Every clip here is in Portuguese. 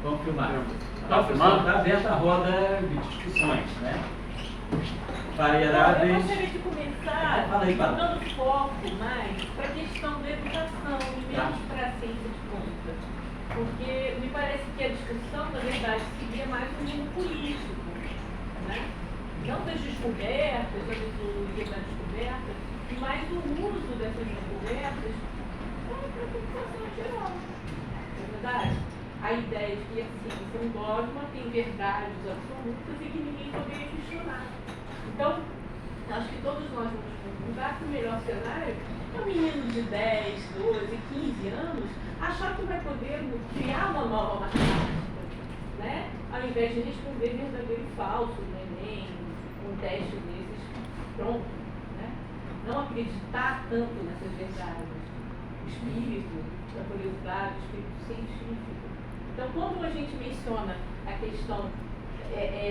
Vamos filmar. Tá filmando? Está aberta a roda de discussões, né? Eu Variáveis. gostaria de começar Fala aí, Paulo. dando foco mais para a questão da educação e menos para a ciência de conta. Porque me parece que a discussão, na verdade, seria mais um mundo político, né? Não das descobertas, da metodologia da descoberta, mas do uso dessas descobertas para a população geral. Não é verdade? A ideia de que a ciência é um dogma, tem verdades absolutas e que ninguém poderia questionar. Então, acho que todos nós vamos concordar que o melhor cenário é um menino de 10, 12, 15 anos achar que vai poder criar uma nova matemática, né? Ao invés de responder verdadeiro e falso no Enem, um teste desses, pronto, né? Não acreditar tanto nessas verdades. O espírito da curiosidade, o espírito científico. Então, quando a gente menciona a questão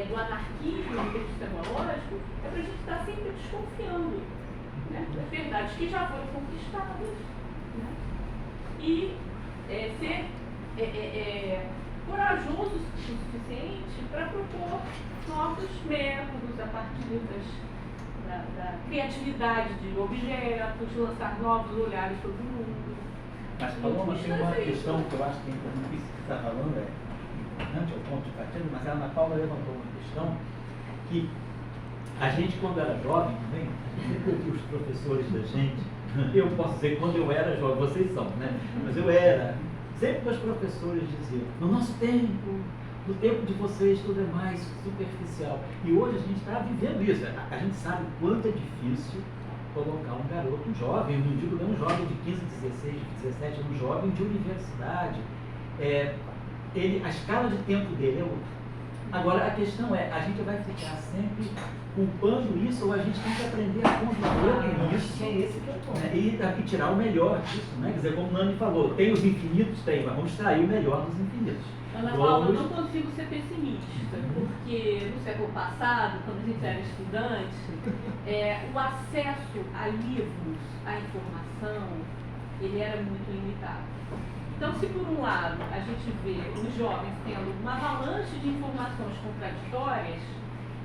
do anarquismo epistemológico, é para a gente estar sempre desconfiando, né, das verdades que já foram conquistadas, né, e ser corajoso o suficiente para propor novos métodos a partir da criatividade de objetos, lançar novos olhares sobre o mundo. Mas, Paloma, tem uma questão que eu acho que é importante, isso que você está falando é importante, é o ponto de partida, mas a Ana Paula levantou uma questão que a gente, quando era jovem também, sempre que os professores da gente, eu posso dizer quando eu era jovem, vocês são, né? Mas eu era, sempre que os professores diziam, no nosso tempo, no tempo de vocês tudo é mais superficial. E hoje a gente está vivendo isso, a gente sabe quanto é difícil colocar um garoto, um jovem, eu não digo nem um jovem de 15, 16, 17, um jovem de universidade, a escala de tempo dele é outra. Agora, a questão é, a gente vai ficar sempre culpando isso ou a gente tem que aprender a conviver com isso, Esse que é o ponto. né? E tirar o melhor disso, né? Quer dizer, como o Nani falou, tem os infinitos, tem, mas vamos extrair o melhor dos infinitos. Ana Paula, eu não consigo ser pessimista, porque no século passado, quando a gente era estudante, o acesso a livros, a informação, ele era muito limitado. Então, se por um lado a gente vê os jovens tendo uma avalanche de informações contraditórias,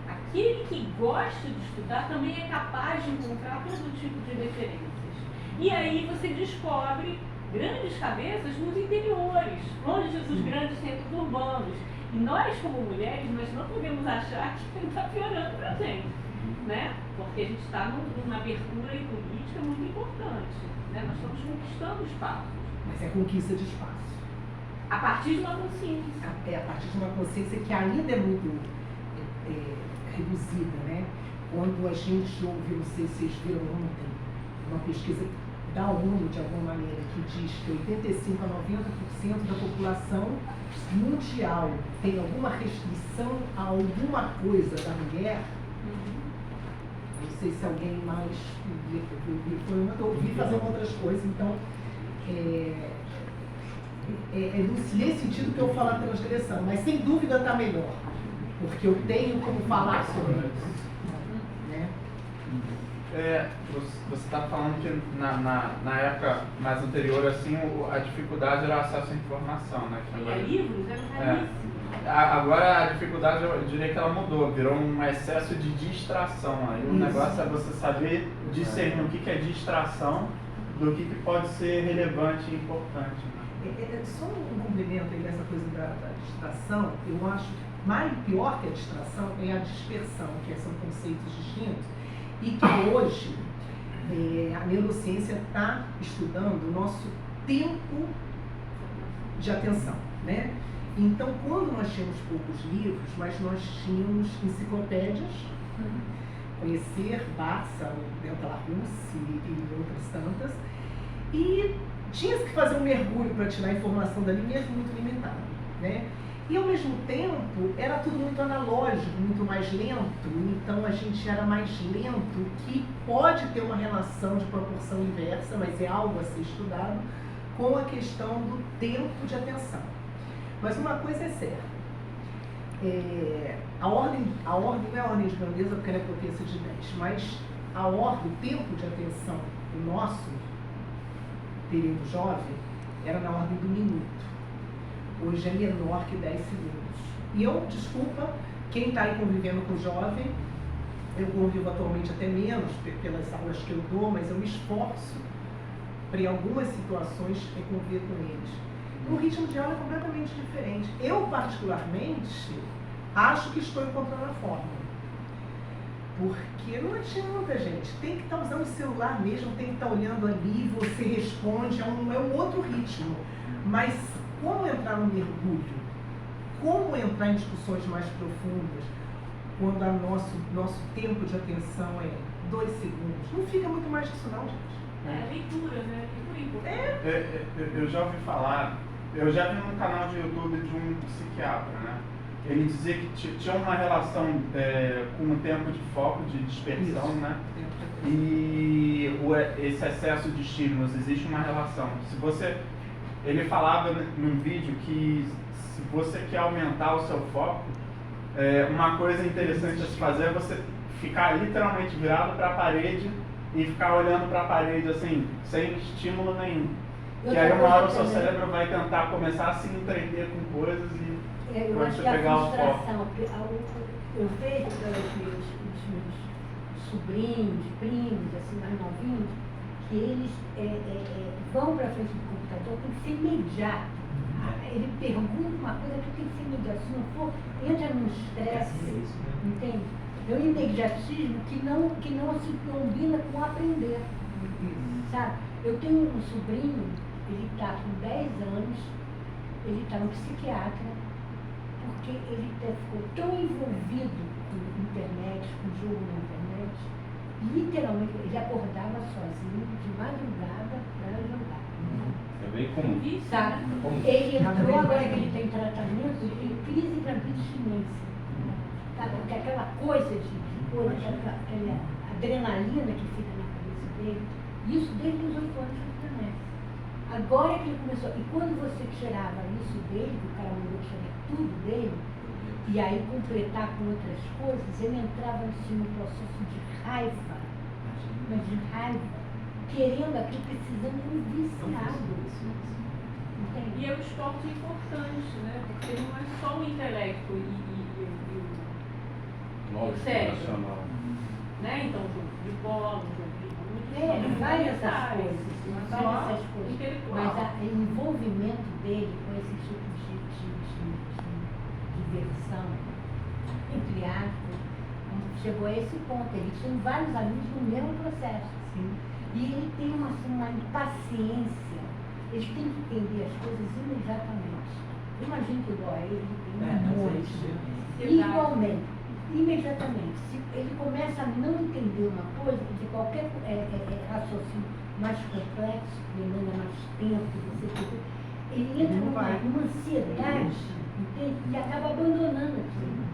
aquele que gosta de estudar também é capaz de encontrar todo tipo de referências. E aí você descobre grandes cabeças nos interiores, longe dos grandes centros urbanos. E nós, como mulheres, nós não podemos achar que está piorando para a gente, né? Porque a gente está numa abertura política muito importante, né? Nós estamos conquistando espaços. Mas é conquista de espaço. A partir de uma consciência. A partir de uma consciência que ainda é muito reduzida, né? Quando a gente ouve, não sei se vocês viram ontem, uma pesquisa da ONU, de alguma maneira, que diz que 85% a 90% da população mundial tem alguma restrição a alguma coisa da mulher. Não sei se alguém mais eu ouvi fazendo outras coisas, então nesse sentido que eu falo a transgressão, mas sem dúvida está melhor, porque eu tenho como falar sobre isso, né? Você está falando que na época mais anterior, assim, a dificuldade era o acesso à informação, né? Livros, caríssimo. Agora a dificuldade, eu diria que ela mudou, virou um excesso de distração. Aí o negócio é você saber discernir o que é distração do que pode ser relevante e importante. Só um complemento aí nessa coisa da distração, eu acho que mais pior que a distração é a dispersão, que são conceitos distintos, e que hoje a neurociência está estudando o nosso tempo de atenção, né? Então, quando nós tínhamos poucos livros, mas nós tínhamos enciclopédias, conhecer Barça, Belarus e outras tantas, e tinha que fazer um mergulho para tirar a informação dali mesmo muito limitado, né? E ao mesmo tempo era tudo muito analógico, muito mais lento, então a gente era mais lento, que pode ter uma relação de proporção inversa, mas é algo a ser estudado, com a questão do tempo de atenção. Mas uma coisa é certa, a ordem não é a ordem de grandeza porque ela é potência de 10, mas a ordem, o tempo de atenção do nosso período jovem era na ordem do minuto. hoje é menor que 10 segundos. E eu, desculpa, quem está aí convivendo com o jovem, eu convivo atualmente até menos pelas aulas que eu dou, mas eu me esforço para em algumas situações conviver com eles. O ritmo de aula é completamente diferente. Eu, particularmente, acho que estou encontrando a fórmula. Porque não adianta, gente. Tem que estar usando o celular mesmo, tem que estar olhando ali, você responde, é um outro ritmo. Mas como entrar no mergulho? Como entrar em discussões mais profundas quando o nosso tempo de atenção é 2 segundos? Não fica muito mais que isso não, gente. É leitura, né? Leitura. Eu já ouvi falar, eu já vi num canal de YouTube de um psiquiatra, né? Ele dizia que tinha uma relação com o tempo de foco, de dispersão, Isso. né? E esse excesso de estímulos, existe uma relação. Ele falava num vídeo que se você quer aumentar o seu foco, uma coisa interessante a se fazer é você ficar literalmente virado para a parede e ficar olhando para a parede assim, sem estímulo nenhum. Que aí uma hora o seu cérebro vai tentar começar a se entreter com coisas e eu vai acho você que a pegar o foco. frustração, eu vejo pelos meus sobrinhos, primos, assim, mais novinhos, que eles vão para frente do computador, tem que ser imediato. Ele pergunta uma coisa que tem que ser imediato, se não for, entra num estresse, entende? É um imediatismo que não se combina com aprender, sabe? Eu tenho um sobrinho, ele está com 10 anos, ele está no psiquiatra, porque ele ficou tão envolvido com internet, com jogo na internet, literalmente ele acordava sozinho de madrugada para jogar. É bem comum. Sabe? Ele entrou, agora que ele tem tratamento, ele tem crise para abstinência. Sabe? Porque aquela coisa aquela adrenalina que fica na cabeça dele, isso desde os 8 anos de internet. Agora que ele começou, e quando você tirava isso dele, que o cara mandou tirar tudo dele, e aí completar com outras coisas, ele entrava assim num processo de raiva, mas de raiva, querendo aquilo, precisando de um viciado. Entende? E é um esporte importante, né? Porque não é só o intelecto e o cérebro. Nacional. Né? Então, jogo de bola, jogo de Várias essas coisas. intelectual. Mas o envolvimento dele com esse tipo de diversão, entre aspas, chegou a esse ponto. Ele tinha vários amigos no mesmo processo. Sim. E ele tem uma impaciência. Ele tem que entender as coisas imediatamente. Imagina que igual a ele tem um monte. Igualmente, imediatamente. Se ele começa a não entender uma coisa, de qualquer raciocínio mais complexo, demanda mais tempo, ele entra numa ansiedade, entende? E acaba abandonando aquilo.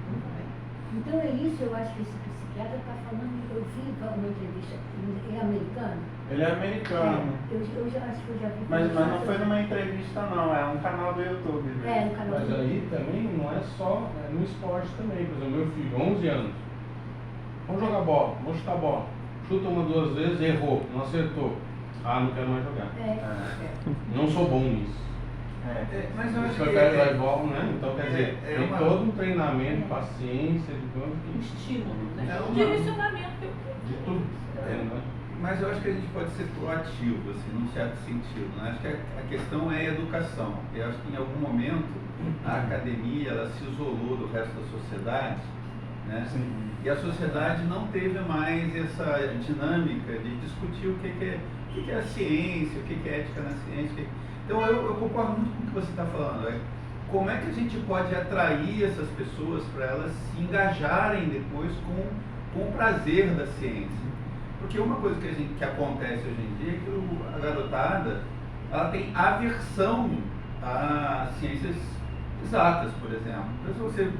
Então é isso, eu acho que esse psiquiatra está falando, eu vi uma entrevista, ele é americano? Ele é americano. Eu já acho que eu já vi. Mas não foi numa entrevista não, é um canal do YouTube. No canal Mas do aí também não é só no esporte também. Por exemplo, meu filho, 11 anos. Vamos jogar bola, vamos chutar bola. Chuta 1, 2 vezes, errou, não acertou. Ah, não quero mais jogar. Não sou bom nisso. Mas eu acho Você que prefere drive-ball, né? Então quer dizer, é tem uma- todo um treinamento, paciência, de tudo. Estímulo, né? É uma- Direcionamento. De tudo. Né? Mas eu acho que a gente pode ser proativo, assim, num certo sentido. Né? Acho que a questão é a educação. Eu acho que em algum momento a academia ela se isolou do resto da sociedade, né? E a sociedade não teve mais essa dinâmica de discutir o que é a ciência, o que é ética na ciência. Então eu concordo muito com o que você está falando. Como é que a gente pode atrair essas pessoas para elas se engajarem depois com o prazer da ciência? Porque uma coisa que acontece hoje em dia é que a garotada ela tem aversão a ciências exatas, por exemplo. Então, se você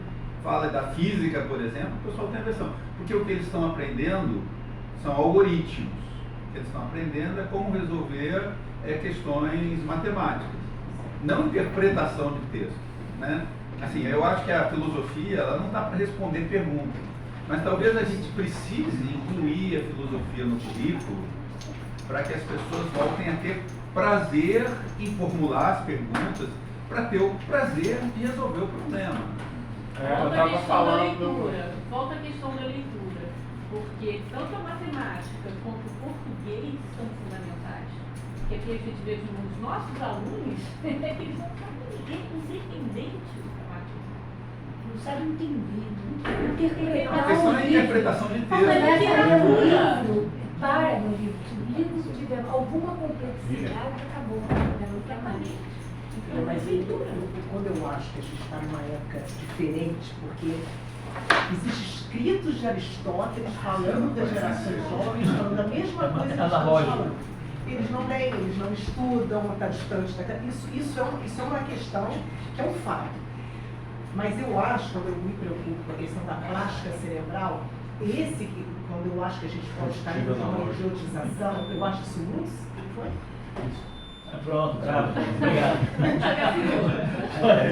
fala da física, por exemplo, o pessoal tem aversão. Porque o que eles estão aprendendo são algoritmos. O que eles estão aprendendo é como resolver questões matemáticas, não interpretação de texto, né? Assim, eu acho que a filosofia ela não está para responder perguntas, mas talvez a gente precise incluir a filosofia no currículo para que as pessoas voltem a ter prazer em formular as perguntas para ter o prazer de resolver o problema. Eu tava falando. Volta a questão da leitura, porque tanto a matemática quanto o português são fundamentais. Porque aqui a gente vê nos nossos alunos que eles não sabem os independentes do matemática. Não sabe entender, interpretar A questão é a o livro. interpretação de Mas texto. essa no livro, para no livro. Se o livro tiver alguma complexidade, acabou. Não quer mais. Mas quando eu acho que a gente está numa época diferente, porque existem escritos de Aristóteles falando das gerações jovens, falando da mesma coisa que estamos falando. Eles não leem, eles não estudam, está distante daquela. Isso é uma questão que é um fato. Mas eu acho, quando eu me preocupo com a questão da plástica cerebral, quando eu acho que a gente pode estar em uma idiotização, eu acho isso muito. Foi? Pronto, bravo. Obrigado.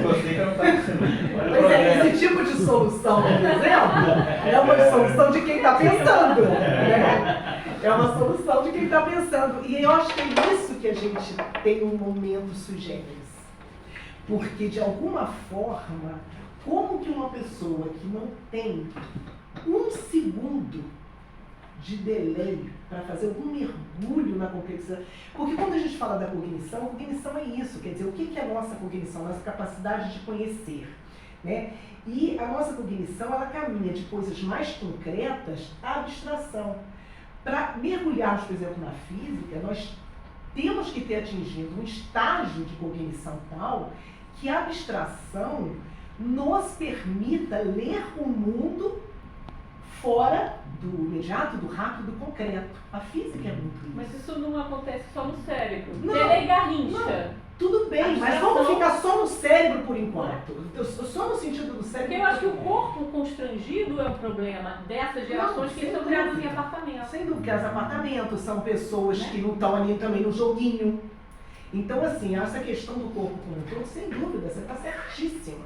Você que não está ensinando. Pois é, esse tipo de solução, por exemplo, é uma solução de quem está pensando. Né? É uma solução de quem está pensando. E eu acho que é isso que a gente tem um momento sui generis. Porque, de alguma forma, como que uma pessoa que não tem um segundo de delay para fazer algum mergulho na complexidade. Porque quando a gente fala da cognição é isso, quer dizer, o que é a nossa cognição? Nossa capacidade de conhecer. Né? E a nossa cognição, ela caminha de coisas mais concretas à abstração. Para mergulharmos, por exemplo, na física, nós temos que ter atingido um estágio de cognição tal que a abstração nos permita ler o mundo fora do imediato, do rápido, do concreto. A física é muito isso. Mas isso não acontece só no cérebro. Não, Delay Garrincha. Tudo bem, mas Abstração. vamos ficar só no cérebro por enquanto. Só no sentido do cérebro. Porque eu acho que o corpo constrangido é um problema dessas gerações que sem estão criadas em dúvida. apartamentos. Sem dúvida, os apartamentos são pessoas que não estão ali também no joguinho. Então, assim, essa questão do corpo como um todo, sem dúvida, você está certíssima.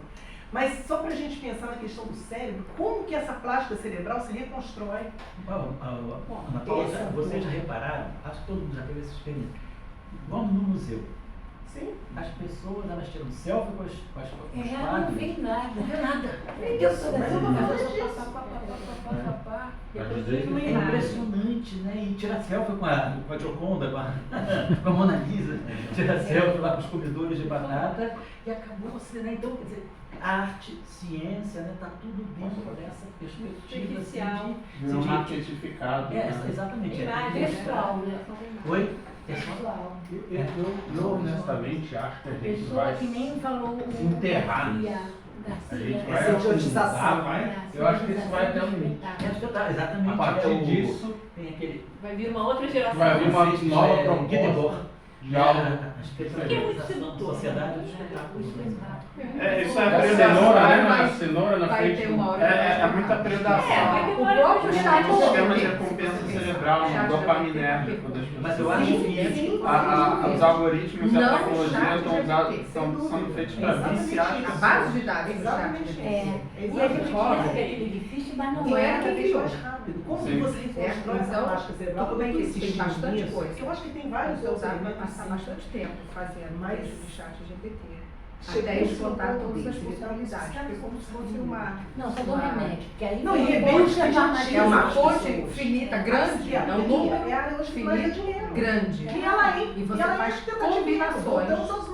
Mas só para a gente pensar na questão do cérebro, como que essa plástica cerebral se reconstrói? Ana Paula, vocês já repararam, acho que todo mundo já teve essa experiência. Vamos no museu. Sim. As pessoas, elas tiram selfie com os Não quadros. fez nada, não viu nada. Perdeu toda Mas eu não a falei disso. É impressionante, né? E tirar selfie com a Gioconda, com a Mona Lisa, tirar selfie lá com os comedores de batata e acabou você, né? Então, quer dizer, arte, ciência, né? Tá tudo dentro dessa perspectiva assim, Virou um artificificado. exatamente. pessoal, né? Oi? Pessoal. Eu honestamente acho que a gente Pessoa vai que nem falou se enterrar nisso. A gente vai Essa idiotização. afundar, vai. Eu acho que isso vai até um limite. Exatamente. A partir disso, tem aquele. Vai vir uma outra geração. vai vir uma Conceito nova de proposta Guidebord. de algo. A especialização da sociedade do espetáculo. Isso é A predação. cenoura, né? A cenoura na Vai frente. ter uma hora. É muita predação. vai ter O uma hora próprio que chat Um sistema de recompensa cerebral, um dopaminérgico das pessoas. Mas eu acho que Os algoritmos e a Não, tecnologia chat estão GPT, sendo feitos para Exatamente viciar as isso. A pessoas. base de dados do Exatamente chat. E a gente pensa que é tudo difícil, mas não Não é. é cada vez mais rápido. Como que você reconstrói essa Então, plástica cerebral? tudo bem que Tudo tem insistir bastante nisso. coisa. Eu acho que tem vários Mas eu outros usava vai elementos, passar sim. bastante tempo fazendo Mas- o chat GPT. Chegou Até no explotar ponto todas as dele, ele tá possibilidades. buscando Porque como se fosse uma. Não, só dou remédio. Porque aí Não, e tem remédio fonte que já de tinha É uma as fonte pessoas. finita, A grande, psiquiatria é um número é a área onde ganha finito, dinheiro. grande. E ela é, E você ela faz é tentativa. combinações Voltamos aos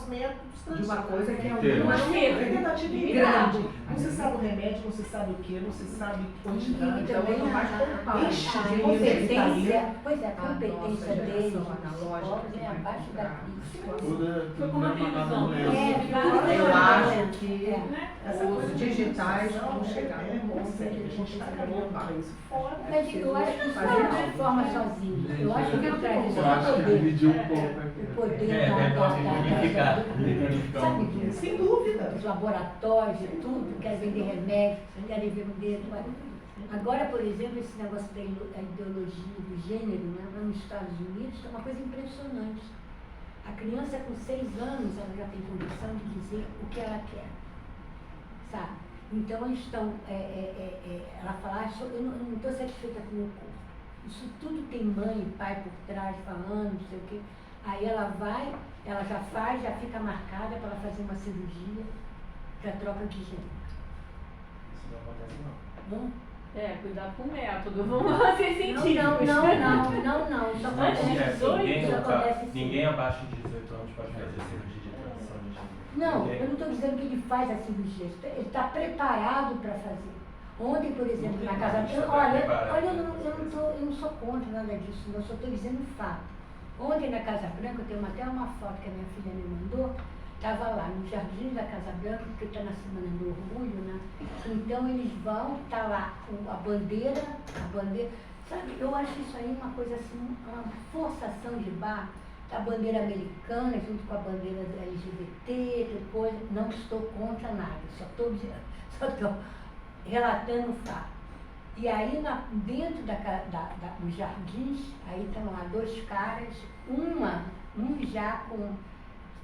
métodos de uma coisa que é Inteiro. uma É tentativa e grande. erro. Não se sabe o remédio, não se sabe o que, não se sabe quantidade. Então, quanto mais compacto, Ixi, a de competência, pois é, a a competência nossa deles, geração analógica é abaixo da Tudo Foi como uma revisão. Eu acho que Né? os digitais vão chegar é num ponto que a gente está caminhando para isso fora. Mas eu acho que isso não transforma sozinho. Eu acho que traz esse Eu acho que poder. dividiu um pouco O aqui. poder unificar. sabe disso? Sem dúvida. Os laboratórios e tudo, querem vender remédio, querem vender. Agora, por exemplo, esse negócio da ideologia do gênero, né, lá nos Estados Unidos, é uma coisa impressionante. A criança com 6 anos, ela já tem condição de dizer o que ela quer, sabe? Então, eles estão, ela fala, eu não estou satisfeita com o meu corpo. Isso tudo tem mãe e pai por trás falando, não sei o quê. Aí ela vai ela já faz, já fica marcada para ela fazer uma cirurgia, já troca de gênero. Isso não acontece não. Não? Cuidar com o método, vamos ser científicos. Não, isso acontece sim. Ninguém abaixo de 18 anos pode fazer cirurgia de transição de gênero. Não, Ninguém. eu não estou dizendo que ele faz a cirurgia, ele está preparado para fazer. Ontem, por exemplo, na casa... Eu não sou contra nada disso, eu só estou dizendo o fato. Ontem na Casa Branca, eu tenho até uma foto que a minha filha me mandou, estava lá no jardim da Casa Branca, porque está na Semana do Orgulho, né? Então eles vão, está lá a bandeira, sabe, eu acho isso aí uma coisa assim, uma forçação de barra, a bandeira americana junto com a bandeira LGBT, coisa, não estou contra nada, só estou relatando o fato. E aí dentro dos jardins, aí estão lá dois caras, um já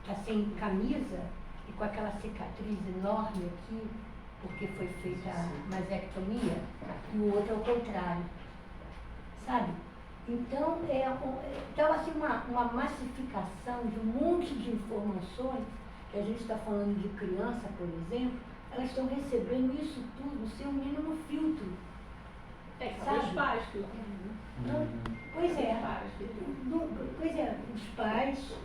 está sem camisa e com aquela cicatriz enorme aqui, porque foi feita a mastectomia, e o outro ao contrário, sabe? Então, então assim, uma massificação de um monte de informações, que a gente está falando de criança, por exemplo, elas estão recebendo isso tudo sem o mínimo filtro. Sabe? Os pais que Pois é,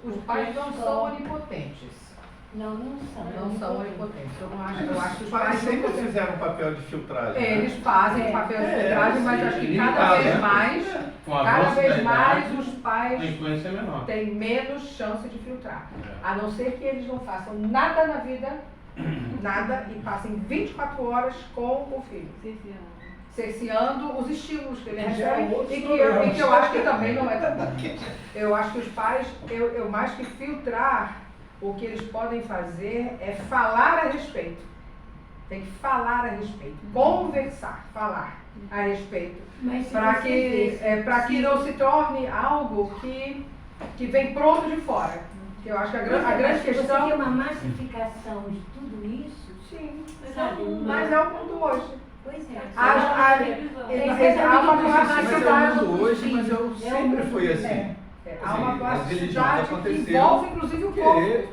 os pais não são onipotentes. Não são onipotentes. Eu acho que Os pais sempre fizeram um papel de filtragem. né? eles fazem papel de filtragem, mas acho que cada vez mais os pais A influência é menor. têm menos chance de filtrar. A não ser que eles não façam nada na vida, nada, e passem 24 horas com o filho. Cerceando os estímulos que ele recebe e que eu acho que também não é tão bom. Eu acho que os pais, eu mais que filtrar, o que eles podem fazer é falar a respeito. Tem que falar a respeito, conversar, falar a respeito, para que não se torne algo que vem pronto de fora. Eu acho que a grande questão... Você tem uma massificação de tudo isso? Sim, sabe? mas é o mundo hoje. Pois é. Há uma plasticidade hoje, mas eu sempre fui assim. Há uma As religiões plasticidade que aconteceram envolve inclusive o corpo. porque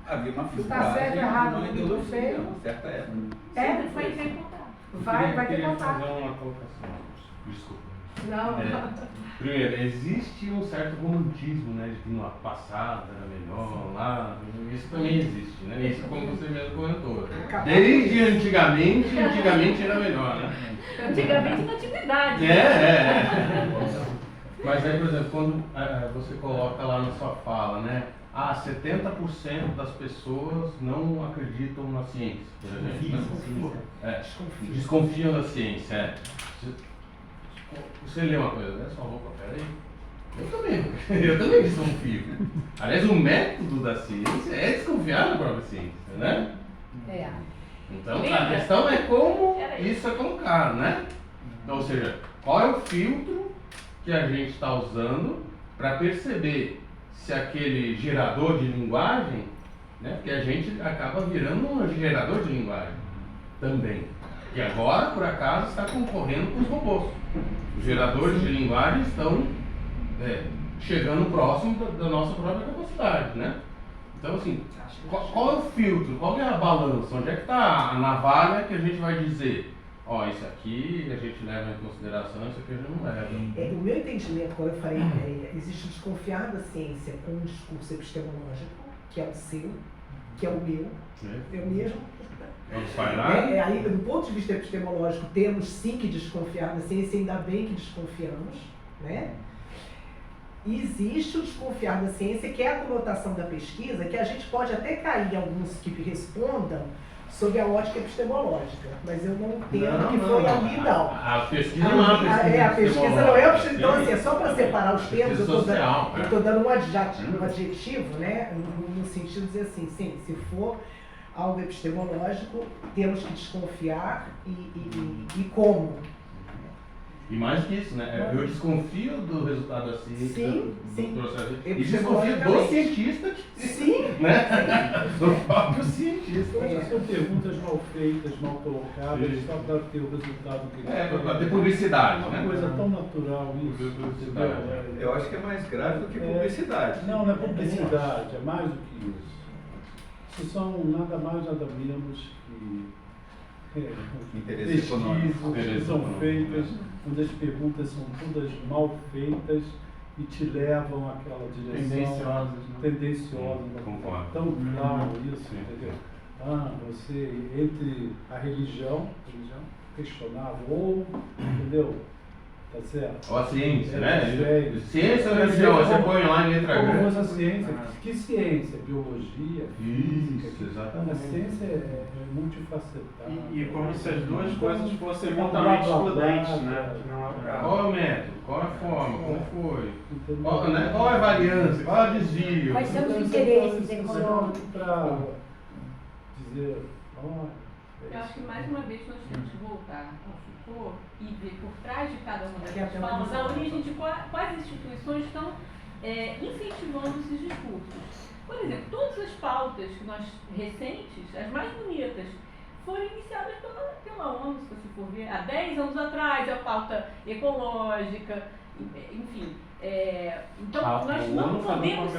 havia uma filtragem, certo, errado, uma não ideologia, sei. uma certa época. Sempre foi sem contar. Vai ter queria contato. fazer uma colocação. Desculpa. Não. Primeiro, existe um certo romantismo, né? De que no passado era melhor, lá. Isso também existe, né? Isso como você mesmo comentou. Desde antigamente era melhor, né? Antigamente na antiguidade. Mas aí, por exemplo, quando você coloca lá na sua fala, né? 70% das pessoas não acreditam na ciência, por exemplo. Desconfiam da ciência. Você lê uma coisa dessa, opa, peraí. Eu também desconfio. Aliás, o método da ciência é desconfiar da própria ciência, né? Então, a questão é como isso é colocado, né? Então, ou seja, qual é o filtro que a gente está usando para perceber se aquele gerador de linguagem, né? Porque a gente acaba virando um gerador de linguagem também. Que agora, por acaso, está concorrendo com os robôs. Os geradores de linguagem estão chegando próximo da nossa própria capacidade, né? Então, assim, qual é o filtro? Qual é a balança? Onde é que está a navalha que a gente vai dizer isso aqui a gente leva em consideração, isso aqui a gente não leva? O meu entendimento, quando eu falei, existe desconfiar da ciência com um discurso epistemológico, que é o seu, que é o meu, eu mesmo. Vamos falhar? Aí, do ponto de vista epistemológico, temos sim que desconfiar da ciência, ainda bem que desconfiamos, né? E existe o desconfiar da ciência, que é a conotação da pesquisa, que a gente pode até cair em alguns que respondam sob a ótica epistemológica, mas eu não entendo que foi ali, não. A pesquisa não é uma pesquisa a pesquisa não é pesquisa. Então, assim, é só para separar os termos, eu estou dando um adjetivo, né? No sentido de dizer assim, sim, se for algo epistemológico, temos que desconfiar e como. E mais que isso, né? Eu desconfio do resultado da ciência, Sim, do sim. processo. Eu E desconfio do cientista, Sim. né? Do próprio cientista. Eu acho que são perguntas mal feitas, mal colocadas, Sim. só para ter o resultado que Para ter publicidade, É uma né? coisa tão natural isso. Publicidade. entendeu? Eu acho que é mais grave do que publicidade. Não é publicidade, é mais do que isso. Isso são nada mais, nada menos que Interesse econômico. pesquisas que são feitas, onde as perguntas são todas mal feitas e te levam àquela direção Tendenciosas, né? tendenciosa. Concordo. Tão claro isso, entendeu? Você, entre a religião questionável, ou, entendeu? Tá certo? Ó, a ciência, É, né? sei. Ciência ou religião? Você põe lá em letra Como grande. fosse a ciência. Que ciência? Biologia, física. Isso, A exatamente. ciência é multifacetada. E como se as duas coisas fossem Blá, mutuamente blá, blá, excludentes, blá, né? Que não é o caso. Qual é o método? Qual é a forma? Como foi? Entendeu? Qual é a variância? Qual é o desvio? Quais são os Então, interesses você econômicos? para dizer, Eu acho que mais uma vez nós temos que voltar ao Foucault e ver por trás de cada uma Aqui é dessas a falas a televisão. origem de quais instituições estão incentivando esses discursos. Por exemplo, todas as pautas que nós recentes, as mais bonitas, foram iniciadas pela ONU, se você for ver, há 10 anos atrás, a pauta ecológica, enfim. Então, nós não podemos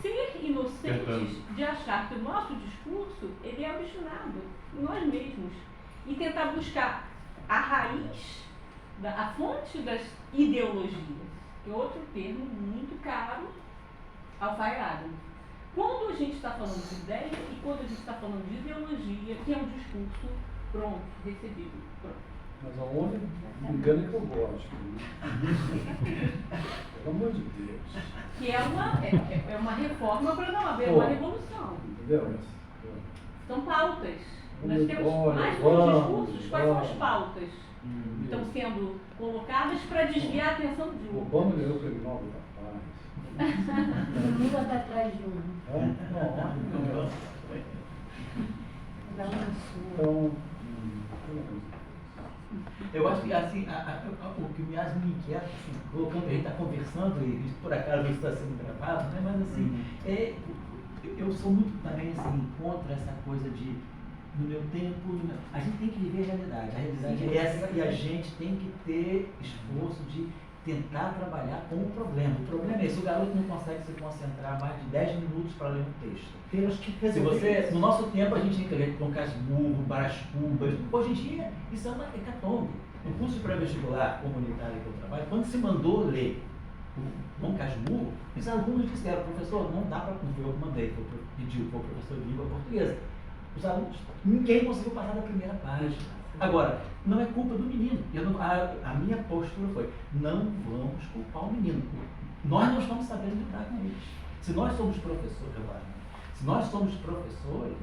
ser inocentes de achar que o nosso discurso ele é originado em nós mesmos e tentar buscar a raiz, a fonte das ideologias, que é outro termo muito caro, alfaiado. Quando a gente está falando de ideia e quando a gente está falando de ideologia, que é um discurso pronto, recebido, pronto. mas aonde me engana que eu gosto. Né? Pelo amor de Deus. Que é uma reforma para não haver Pô. uma revolução. Entendeu? São pautas. Nós Olha, temos olha, mais vamos, discursos, quais são as vamos. pautas que estão sendo colocadas para desviar a atenção de O outras. Obama ganhou o prêmio Nobel da Paz. O Lula está atrás de um. Não, Dá uma sua. então, Eu acho que assim, o que mais me inquieta, assim, colocando, a gente está conversando e por acaso isso está sendo gravado, né? Mas assim, eu sou muito também assim, contra essa coisa de no meu tempo, a gente tem que viver a realidade é essa e a gente tem que ter esforço de tentar trabalhar com o problema. O problema é esse, o garoto não consegue se concentrar mais de 10 minutos para ler um texto. Temos que Se você, no nosso tempo a gente tinha que ler Dom Casmurro, Brás Cubas, hoje em dia isso é uma hecatombe. No curso de pré-vestibular comunitário que eu trabalho, quando se mandou ler o Dom Casmurro, os alunos disseram, professor, não dá para cumprir, eu mandei, pediu para o professor de língua portuguesa. Os alunos, ninguém conseguiu passar da primeira página. Agora, não é culpa do menino. A minha postura foi, não vamos culpar o menino. Nós não estamos sabendo lidar com eles. Se nós somos professores, se nós somos professores,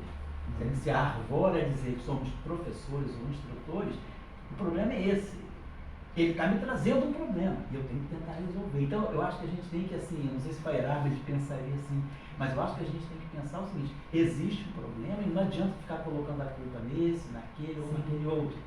se a arvora é dizer que somos professores ou instrutores, o problema é esse. Ele está me trazendo um problema e eu tenho que tentar resolver. Então, eu acho que a gente tem que, assim, eu não sei se para Heráclito pensaria assim, mas eu acho que a gente tem que pensar o seguinte, existe um problema e não adianta ficar colocando a culpa nesse, naquele ou naquele outro.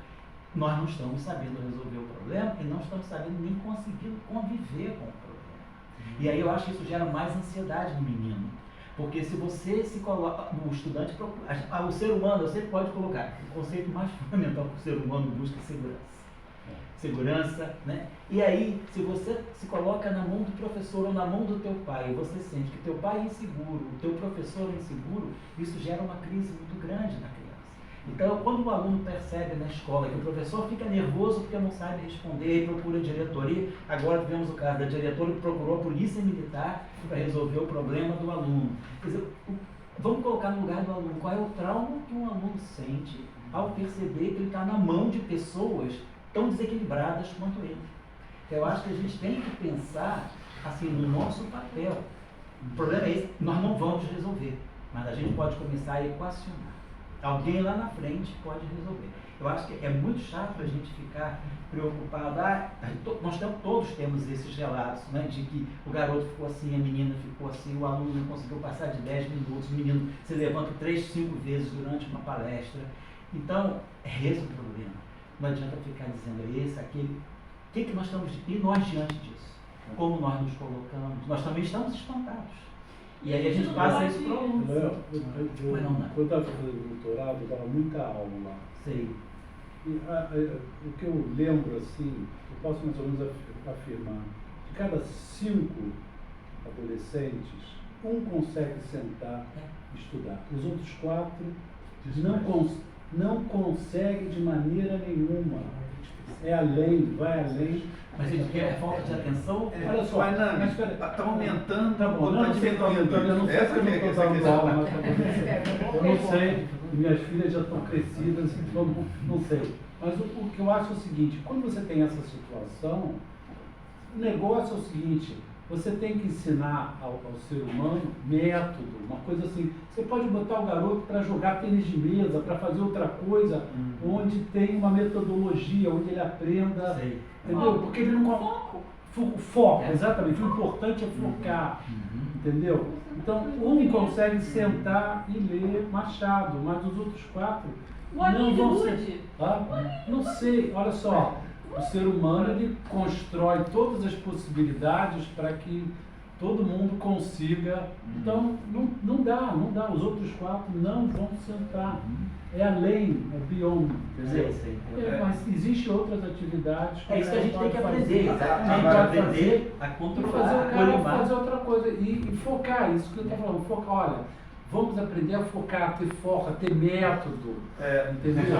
Nós não estamos sabendo resolver o problema e não estamos sabendo nem conseguindo conviver com o problema. E aí eu acho que isso gera mais ansiedade no menino. Porque se você se coloca, o estudante procura, o ser humano, você pode colocar, o conceito mais fundamental que o ser humano busca é segurança, né? E aí, se você se coloca na mão do professor ou na mão do teu pai, e você sente que teu pai é inseguro, o teu professor é inseguro, isso gera uma crise muito grande na criança. Então, quando o aluno percebe na escola que o professor fica nervoso porque não sabe responder e procura a diretoria, agora tivemos o caso da diretora que procurou a polícia militar para resolver o problema do aluno. Quer dizer, vamos colocar no lugar do aluno, qual é o trauma que um aluno sente ao perceber que ele está na mão de pessoas tão desequilibradas quanto ele. Eu acho que a gente tem que pensar assim, no nosso papel. O problema é esse, nós não vamos resolver, mas a gente pode começar a equacionar. Alguém lá na frente pode resolver. Eu acho que é muito chato a gente ficar preocupado. Nós todos temos esses relatos, né, de que o garoto ficou assim, a menina ficou assim, o aluno não conseguiu passar de 10 minutos, o menino se levanta 3, 5 vezes durante uma palestra. Então, é esse o problema. Não adianta ficar dizendo esse, aquele. O que nós estamos, e nós diante disso? Como nós nos colocamos? Nós também estamos espantados. E aí a gente passa isso para o aluno. Quando eu estava fazendo doutorado, eu dava muita aula lá. Sei. E o que eu lembro, assim, eu posso mais ou menos afirmar, de cada 5 adolescentes, um consegue sentar e estudar. Os outros 4 não conseguem de maneira nenhuma. É além, vai além. Mas ele quer falta de atenção? Olha só, mas espera. está aumentando, Tá bom, ou não está sei se está aumentando, eu não sei Essa se eu não que é estou essa dando questão. aula, mas tá acontecendo. Eu não sei, minhas filhas já estão crescidas, então não sei. Mas o que eu acho é o seguinte, quando você tem essa situação, o negócio é o seguinte, você tem que ensinar ao ser humano método, uma coisa assim. Você pode botar o garoto para jogar tênis de mesa, para fazer outra coisa, onde tem uma metodologia, onde ele aprenda, Sei. entendeu? Porque ele não... Foco, exatamente. O importante é focar, entendeu? Então, um consegue sentar e ler Machado, mas os outros 4 não vão ser... Não sei, olha só. O ser humano, ele constrói todas as possibilidades para que todo mundo consiga. Então, não dá. Os outros 4 não vão sentar. É além, é beyond, entendeu? Sei. Mas existem outras atividades. É isso que a gente tem que aprender, exatamente. Agora, Aprender a e controlar, fazer a o cara colimar. fazer outra coisa e focar, isso que eu estou falando, focar, olha, vamos aprender a focar, a ter foco, a ter método, entendeu?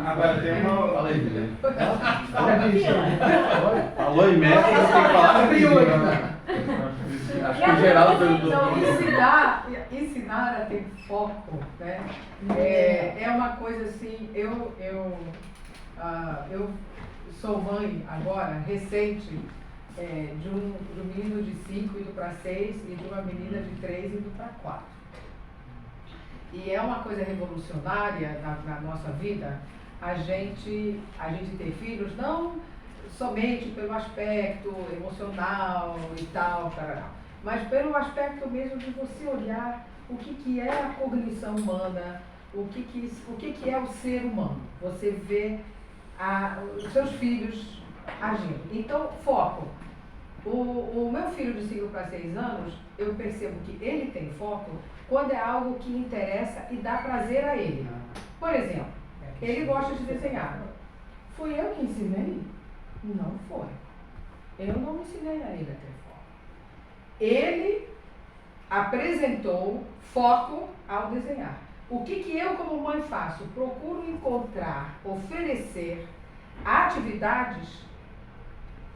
Agora tem uma. Fala aí, Guilherme. Falou em método, você tem que falar rapidinho. Acho que o Geraldo Então, ensinar a ter foco, né? É uma coisa assim, eu sou mãe agora, recente, de um menino de 5 indo para 6 e de uma menina de 3 indo para 4. E é uma coisa revolucionária na nossa vida a gente ter filhos, não somente pelo aspecto emocional e tal, mas pelo aspecto mesmo de você olhar o que é a cognição humana, o que é o ser humano. Você vê os seus filhos agindo. Então, foco. O meu filho de 5 para 6 anos, eu percebo que ele tem foco quando é algo que interessa e dá prazer a ele. Por exemplo, ele gosta de desenhar. Fui eu que ensinei? Não foi. Eu não ensinei a ele a ter foco. Ele apresentou foco ao desenhar. O que eu, como mãe, faço? Procuro encontrar, oferecer atividades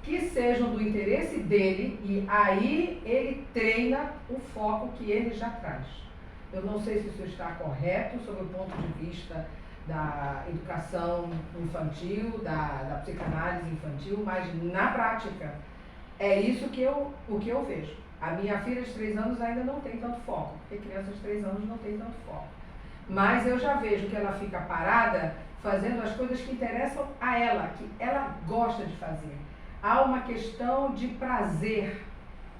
que sejam do interesse dele e aí ele treina o foco que ele já traz. Eu não sei se isso está correto sob o ponto de vista da educação infantil, da psicanálise infantil, mas na prática é isso o que eu vejo. A minha filha de 3 anos ainda não tem tanto foco, porque crianças de 3 anos não tem tanto foco. Mas eu já vejo que ela fica parada fazendo as coisas que interessam a ela, que ela gosta de fazer. Há uma questão de prazer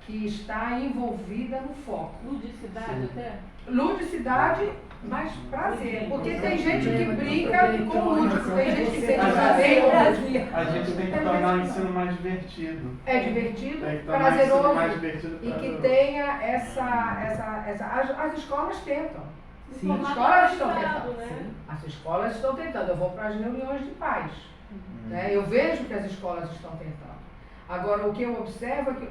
que está envolvida no foco. Ludicidade até? Ludicidade, mas prazer. Porque tem gente que brinca com o lúdico, tem gente que sente prazer com o lúdico. A gente tem que tornar o ensino mais divertido. É divertido, Tem que tornar o ensino prazeroso mais divertido, e que prazeroso. tenha essa... As escolas tentam. Sim. As escolas estão Formado, tentando. né? As escolas estão tentando. Eu vou para as reuniões de pais. Né? Eu vejo que as escolas estão tentando. Agora, o que eu observo é que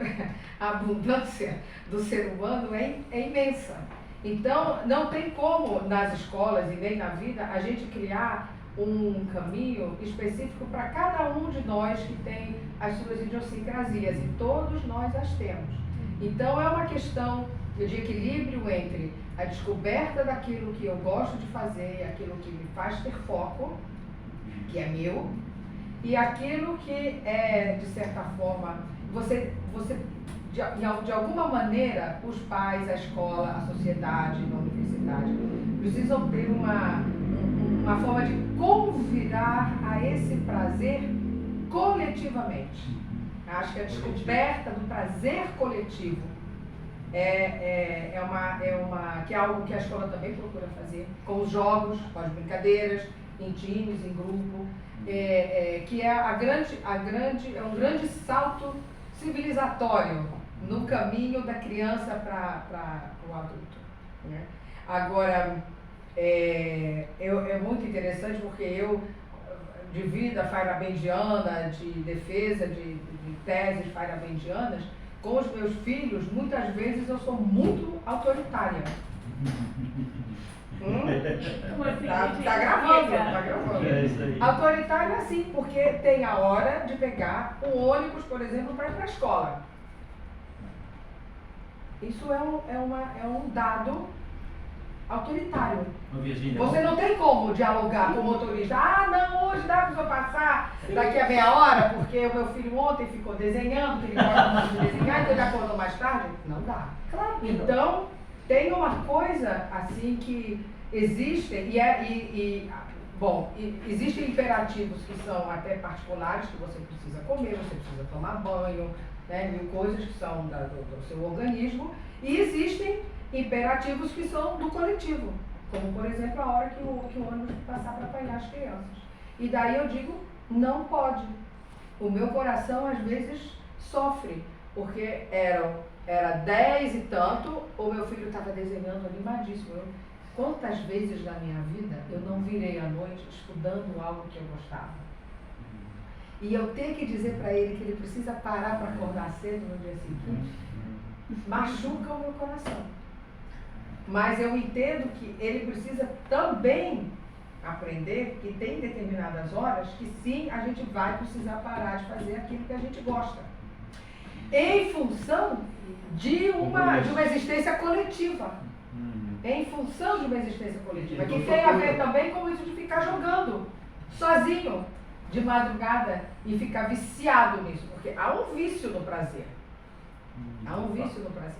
a abundância do ser humano é imensa. Então, não tem como nas escolas e nem na vida a gente criar um caminho específico para cada um de nós que tem as suas idiosincrasias, e todos nós as temos. Então, é uma questão de equilíbrio entre a descoberta daquilo que eu gosto de fazer, aquilo que me faz ter foco, que é meu, e aquilo que é, de certa forma, de alguma maneira, os pais, a escola, a sociedade, a universidade, precisam ter uma forma de convidar a esse prazer coletivamente. Acho que a descoberta do prazer coletivo que é algo que a escola também procura fazer, com os jogos, com as brincadeiras, em times, em grupo, que é um grande salto civilizatório no caminho da criança para o adulto, né? Agora, é muito interessante porque eu, de vida feyerabенdiana, de defesa de teses feyerabendianas, com os meus filhos, muitas vezes eu sou muito autoritária. Tá gravando. É isso aí. Autoritária sim, porque tem a hora de pegar o ônibus, por exemplo, para ir para a escola. Isso é um dado autoritário. Virgínia, Você não tem como dialogar com o motorista. Ah, não, hoje dá para eu passar daqui a meia hora, porque o meu filho ontem ficou desenhando, que ele gosta muito de desenhar, então ele acordou mais tarde. Não dá. Claro que não. Então, tem uma coisa assim que existem, bom, existem imperativos que são até particulares, que você precisa comer, você precisa tomar banho, né, mil coisas que são do seu organismo, e existem imperativos que são do coletivo, como por exemplo a hora que o ônibus passar para apanhar as crianças. E daí eu digo, não pode. O meu coração às vezes sofre, porque era 10 e tanto, o meu filho estava desenhando animadíssimo. Quantas vezes na minha vida eu não virei à noite estudando algo que eu gostava? E eu ter que dizer para ele que ele precisa parar para acordar cedo no dia seguinte, machuca o meu coração. Mas eu entendo que ele precisa também aprender que tem determinadas horas que sim, a gente vai precisar parar de fazer aquilo que a gente gosta. Em função de uma existência coletiva. Em função de uma existência coletiva. Que tem a ver também com isso de ficar jogando sozinho de madrugada e ficar viciado nisso. Porque há um vício no prazer. Há um vício no prazer.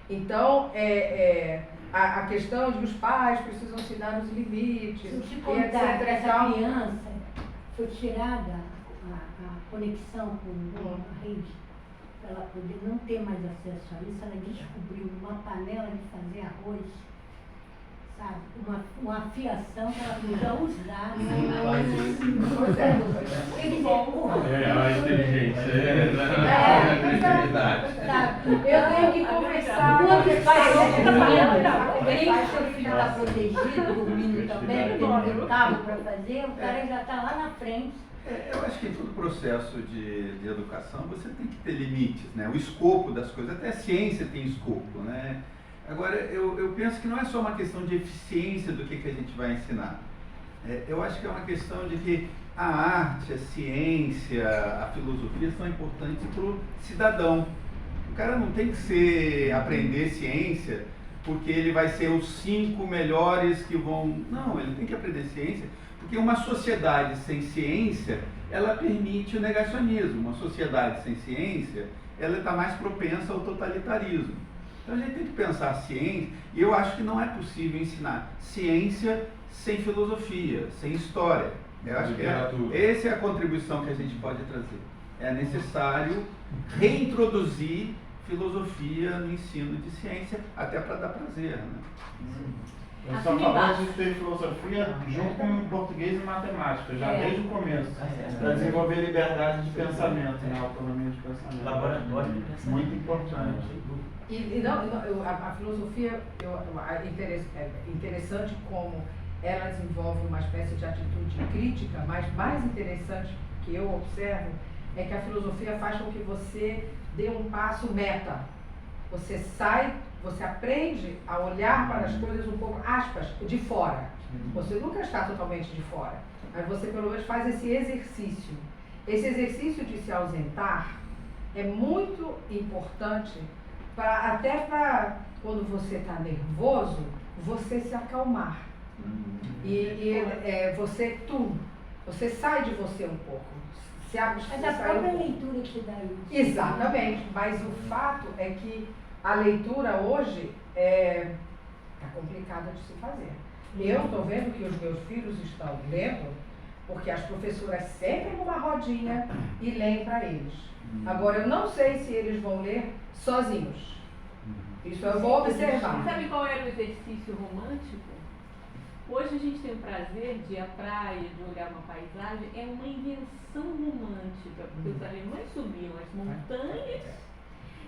Então, a questão de que os pais precisam se dar os limites. Se eu te contar que essa criança foi tirada a conexão com a rede, para ela poder não ter mais acesso a isso, ela descobriu uma panela de fazer arroz, sabe? Uma afiação que ela podia usar. A inteligência. Eu tenho que conversar. Quando os pais deixam o filho estar protegido, dormindo também, porque não tem cabo para fazer, o cara já está lá na frente. Eu acho que em todo processo de educação você tem que ter limites, né? O escopo das coisas, até a ciência tem escopo, né? Agora, eu penso que não é só uma questão de eficiência do que a gente vai ensinar. Eu acho que é uma questão de que a arte, a ciência, a filosofia são importantes para o cidadão. O cara não tem que aprender ciência porque ele vai ser os 5 melhores que vão... Não, ele tem que aprender ciência porque uma sociedade sem ciência, ela permite o negacionismo. Uma sociedade sem ciência, ela está mais propensa ao totalitarismo. Então a gente tem que pensar a ciência, e eu acho que não é possível ensinar ciência sem filosofia, sem história. Eu acho que essa é a contribuição que a gente pode trazer. É necessário reintroduzir filosofia no ensino de ciência, até para dar prazer, né? Eu só falamos de ter filosofia junto com português e matemática, já desde o começo, para desenvolver liberdade de pensamento, né? Autonomia de pensamento. Laboratório de pensamento. Muito importante. A filosofia é interessante como ela desenvolve uma espécie de atitude crítica, mas mais interessante que eu observo é que a filosofia faz com que você dê um passo meta. Você aprende a olhar para as coisas um pouco, aspas, de fora. Você nunca está totalmente de fora, mas você pelo menos faz esse exercício. Esse exercício de se ausentar é muito importante até para quando você está nervoso, você se acalmar. Você sai de você um pouco. Mas a própria leitura te dá isso. Exatamente, mas o fato é que a leitura hoje está complicada de se fazer. Eu estou vendo que os meus filhos estão lendo, porque as professoras sempre numa rodinha e leem para eles. Agora, eu não sei se eles vão ler sozinhos. Isso eu vou observar. Sabe qual era o exercício romântico? Hoje a gente tem o prazer de ir à praia, de olhar uma paisagem, é uma invenção romântica, porque os alemães subiam as montanhas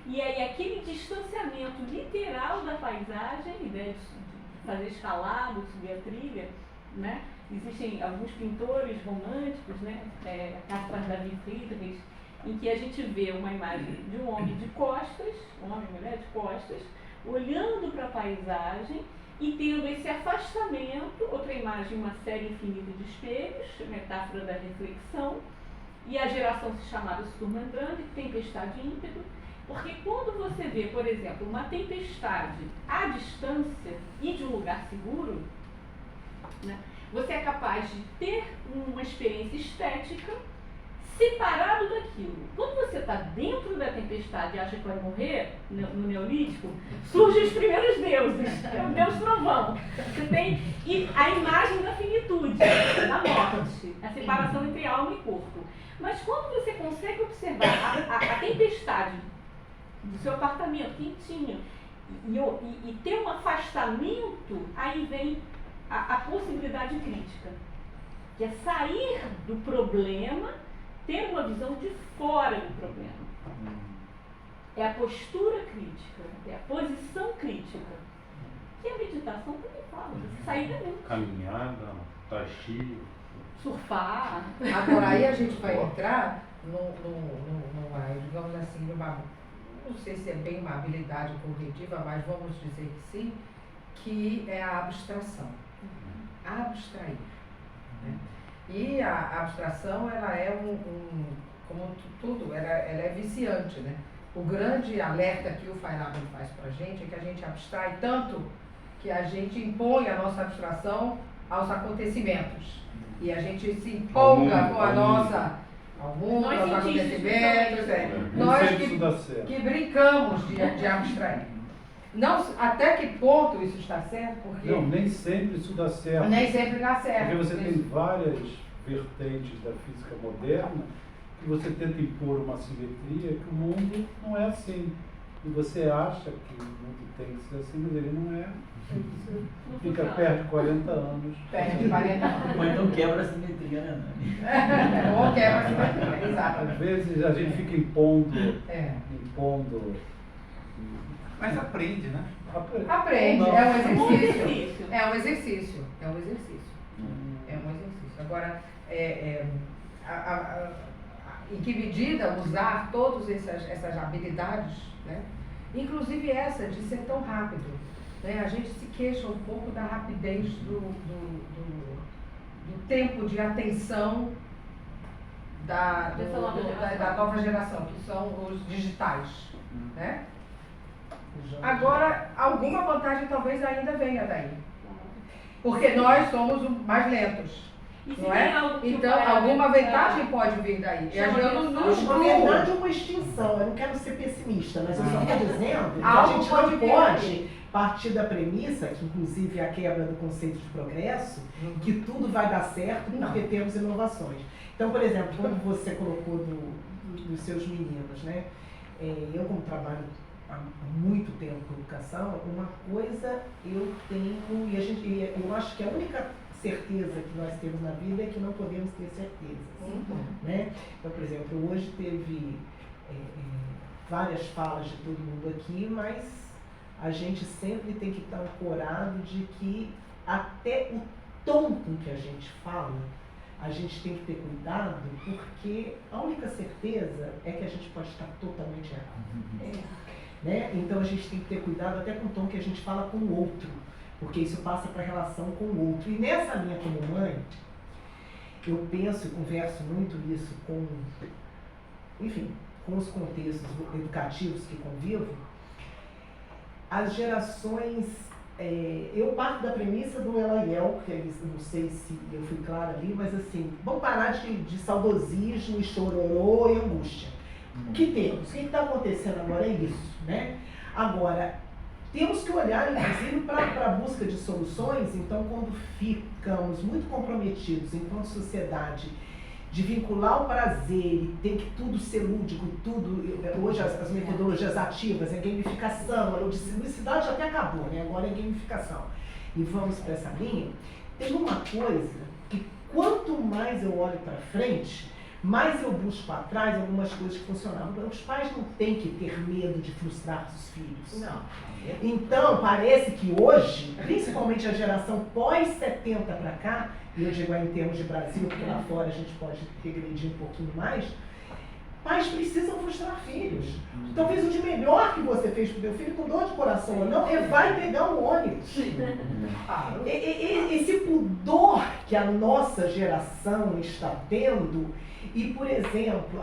e aí aquele distanciamento literal da paisagem, né, de fazer escalada, subir a trilha, né? Existem alguns pintores românticos, né, Caspar David Friedrich, em que a gente vê uma imagem de um homem de costas, um homem e mulher de costas, olhando para a paisagem e tendo esse afastamento, outra imagem, uma série infinita de espelhos, metáfora da reflexão, e a geração se chamava Sturmandrande, tempestade ímpeto, porque quando você vê, por exemplo, uma tempestade à distância e de um lugar seguro, né, você é capaz de ter uma experiência estética separado daquilo. Quando você está dentro da tempestade e acha que vai morrer, no Neolítico, surgem os primeiros deuses, é o Deus trovão. Você tem a imagem da finitude, da morte, a separação entre alma e corpo. Mas quando você consegue observar a tempestade do seu apartamento quentinho e ter um afastamento, aí vem a possibilidade crítica, que é sair do problema, ter uma visão de fora do problema. É a postura crítica, é a posição crítica. Que a meditação também fala, você sair da mente. Caminhada, tai chi. Surfar. Agora aí a gente vai entrar numa, digamos assim, numa, não sei se é bem uma habilidade cognitiva, mas vamos dizer que sim, que é a abstração. Abstrair. Né? E a abstração, ela é como tudo, ela é viciante, né? O grande alerta que o Feyerabend faz pra gente é que a gente abstrai tanto que a gente impõe a nossa abstração aos acontecimentos. E a gente se empolga com a nossa, ao mundo, aos acontecimentos. Nós que brincamos de abstrair. Não, até que ponto isso está certo? Porque não, nem sempre isso dá certo. Nem sempre dá certo. Porque você tem várias vertentes da física moderna que você tenta impor uma simetria que o mundo não é assim. E você acha que o mundo tem que ser assim, mas ele não é. Você fica perto de 40 anos. Perto de 40 anos. Ou então quebra a simetria, né? Ou quebra a simetria, exato. Às vezes a gente fica impondo. Mas aprende, né? Aprende, é um exercício. É um exercício. É um exercício. É um exercício. Agora, em que medida usar todas essas habilidades, né? Inclusive essa de ser tão rápido. Né? A gente se queixa um pouco da rapidez do tempo de atenção da nova geração, que são os digitais. Né? Agora, alguma vantagem talvez ainda venha daí. Porque nós somos mais lentos. Não é? Então, alguma vantagem pode vir daí. E a gente na verdade é uma extinção. Eu não quero ser pessimista, mas eu só estou dizendo que a gente não pode partir da premissa, que inclusive é a quebra do conceito de progresso, que tudo vai dar certo porque temos inovações. Então, por exemplo, como você colocou dos seus meninos, né? Eu, como trabalho há muito tempo com educação, uma coisa eu tenho, eu acho que a única certeza que nós temos na vida é que não podemos ter certezas. Né? Então, por exemplo, hoje teve várias falas de todo mundo aqui, mas a gente sempre tem que estar ancorado de que até o tom com que a gente fala, a gente tem que ter cuidado, porque a única certeza é que a gente pode estar totalmente errado. Né? Então a gente tem que ter cuidado até com o tom que a gente fala com o outro, porque isso passa para a relação com o outro. E nessa linha como mãe, eu penso e converso muito isso com, enfim, com os contextos educativos que convivo. As gerações, eu parto da premissa do Elaiel, que não sei se eu fui clara ali, mas assim, vamos parar de saudosismo e chororô e angústia. O que temos? O que está acontecendo agora é isso, né? Agora, temos que olhar, inclusive, para a busca de soluções. Então, quando ficamos muito comprometidos, enquanto sociedade, de vincular o prazer e tem que tudo ser lúdico, tudo, hoje as metodologias ativas, a gamificação, a ludicidade até acabou, né? Agora é gamificação. E vamos para essa linha, tem uma coisa que quanto mais eu olho para frente, mais eu busco atrás algumas coisas que funcionavam. Os pais não têm que ter medo de frustrar os filhos. Não. Então, parece que hoje, principalmente a geração pós-70 para cá, e eu digo em termos de Brasil, porque lá fora a gente pode regredir um pouquinho mais, pais precisam frustrar filhos. Talvez o de melhor que você fez para o teu filho, com dor de coração ou não, é vai pegar um ônibus. Esse pudor que a nossa geração está tendo, e por exemplo,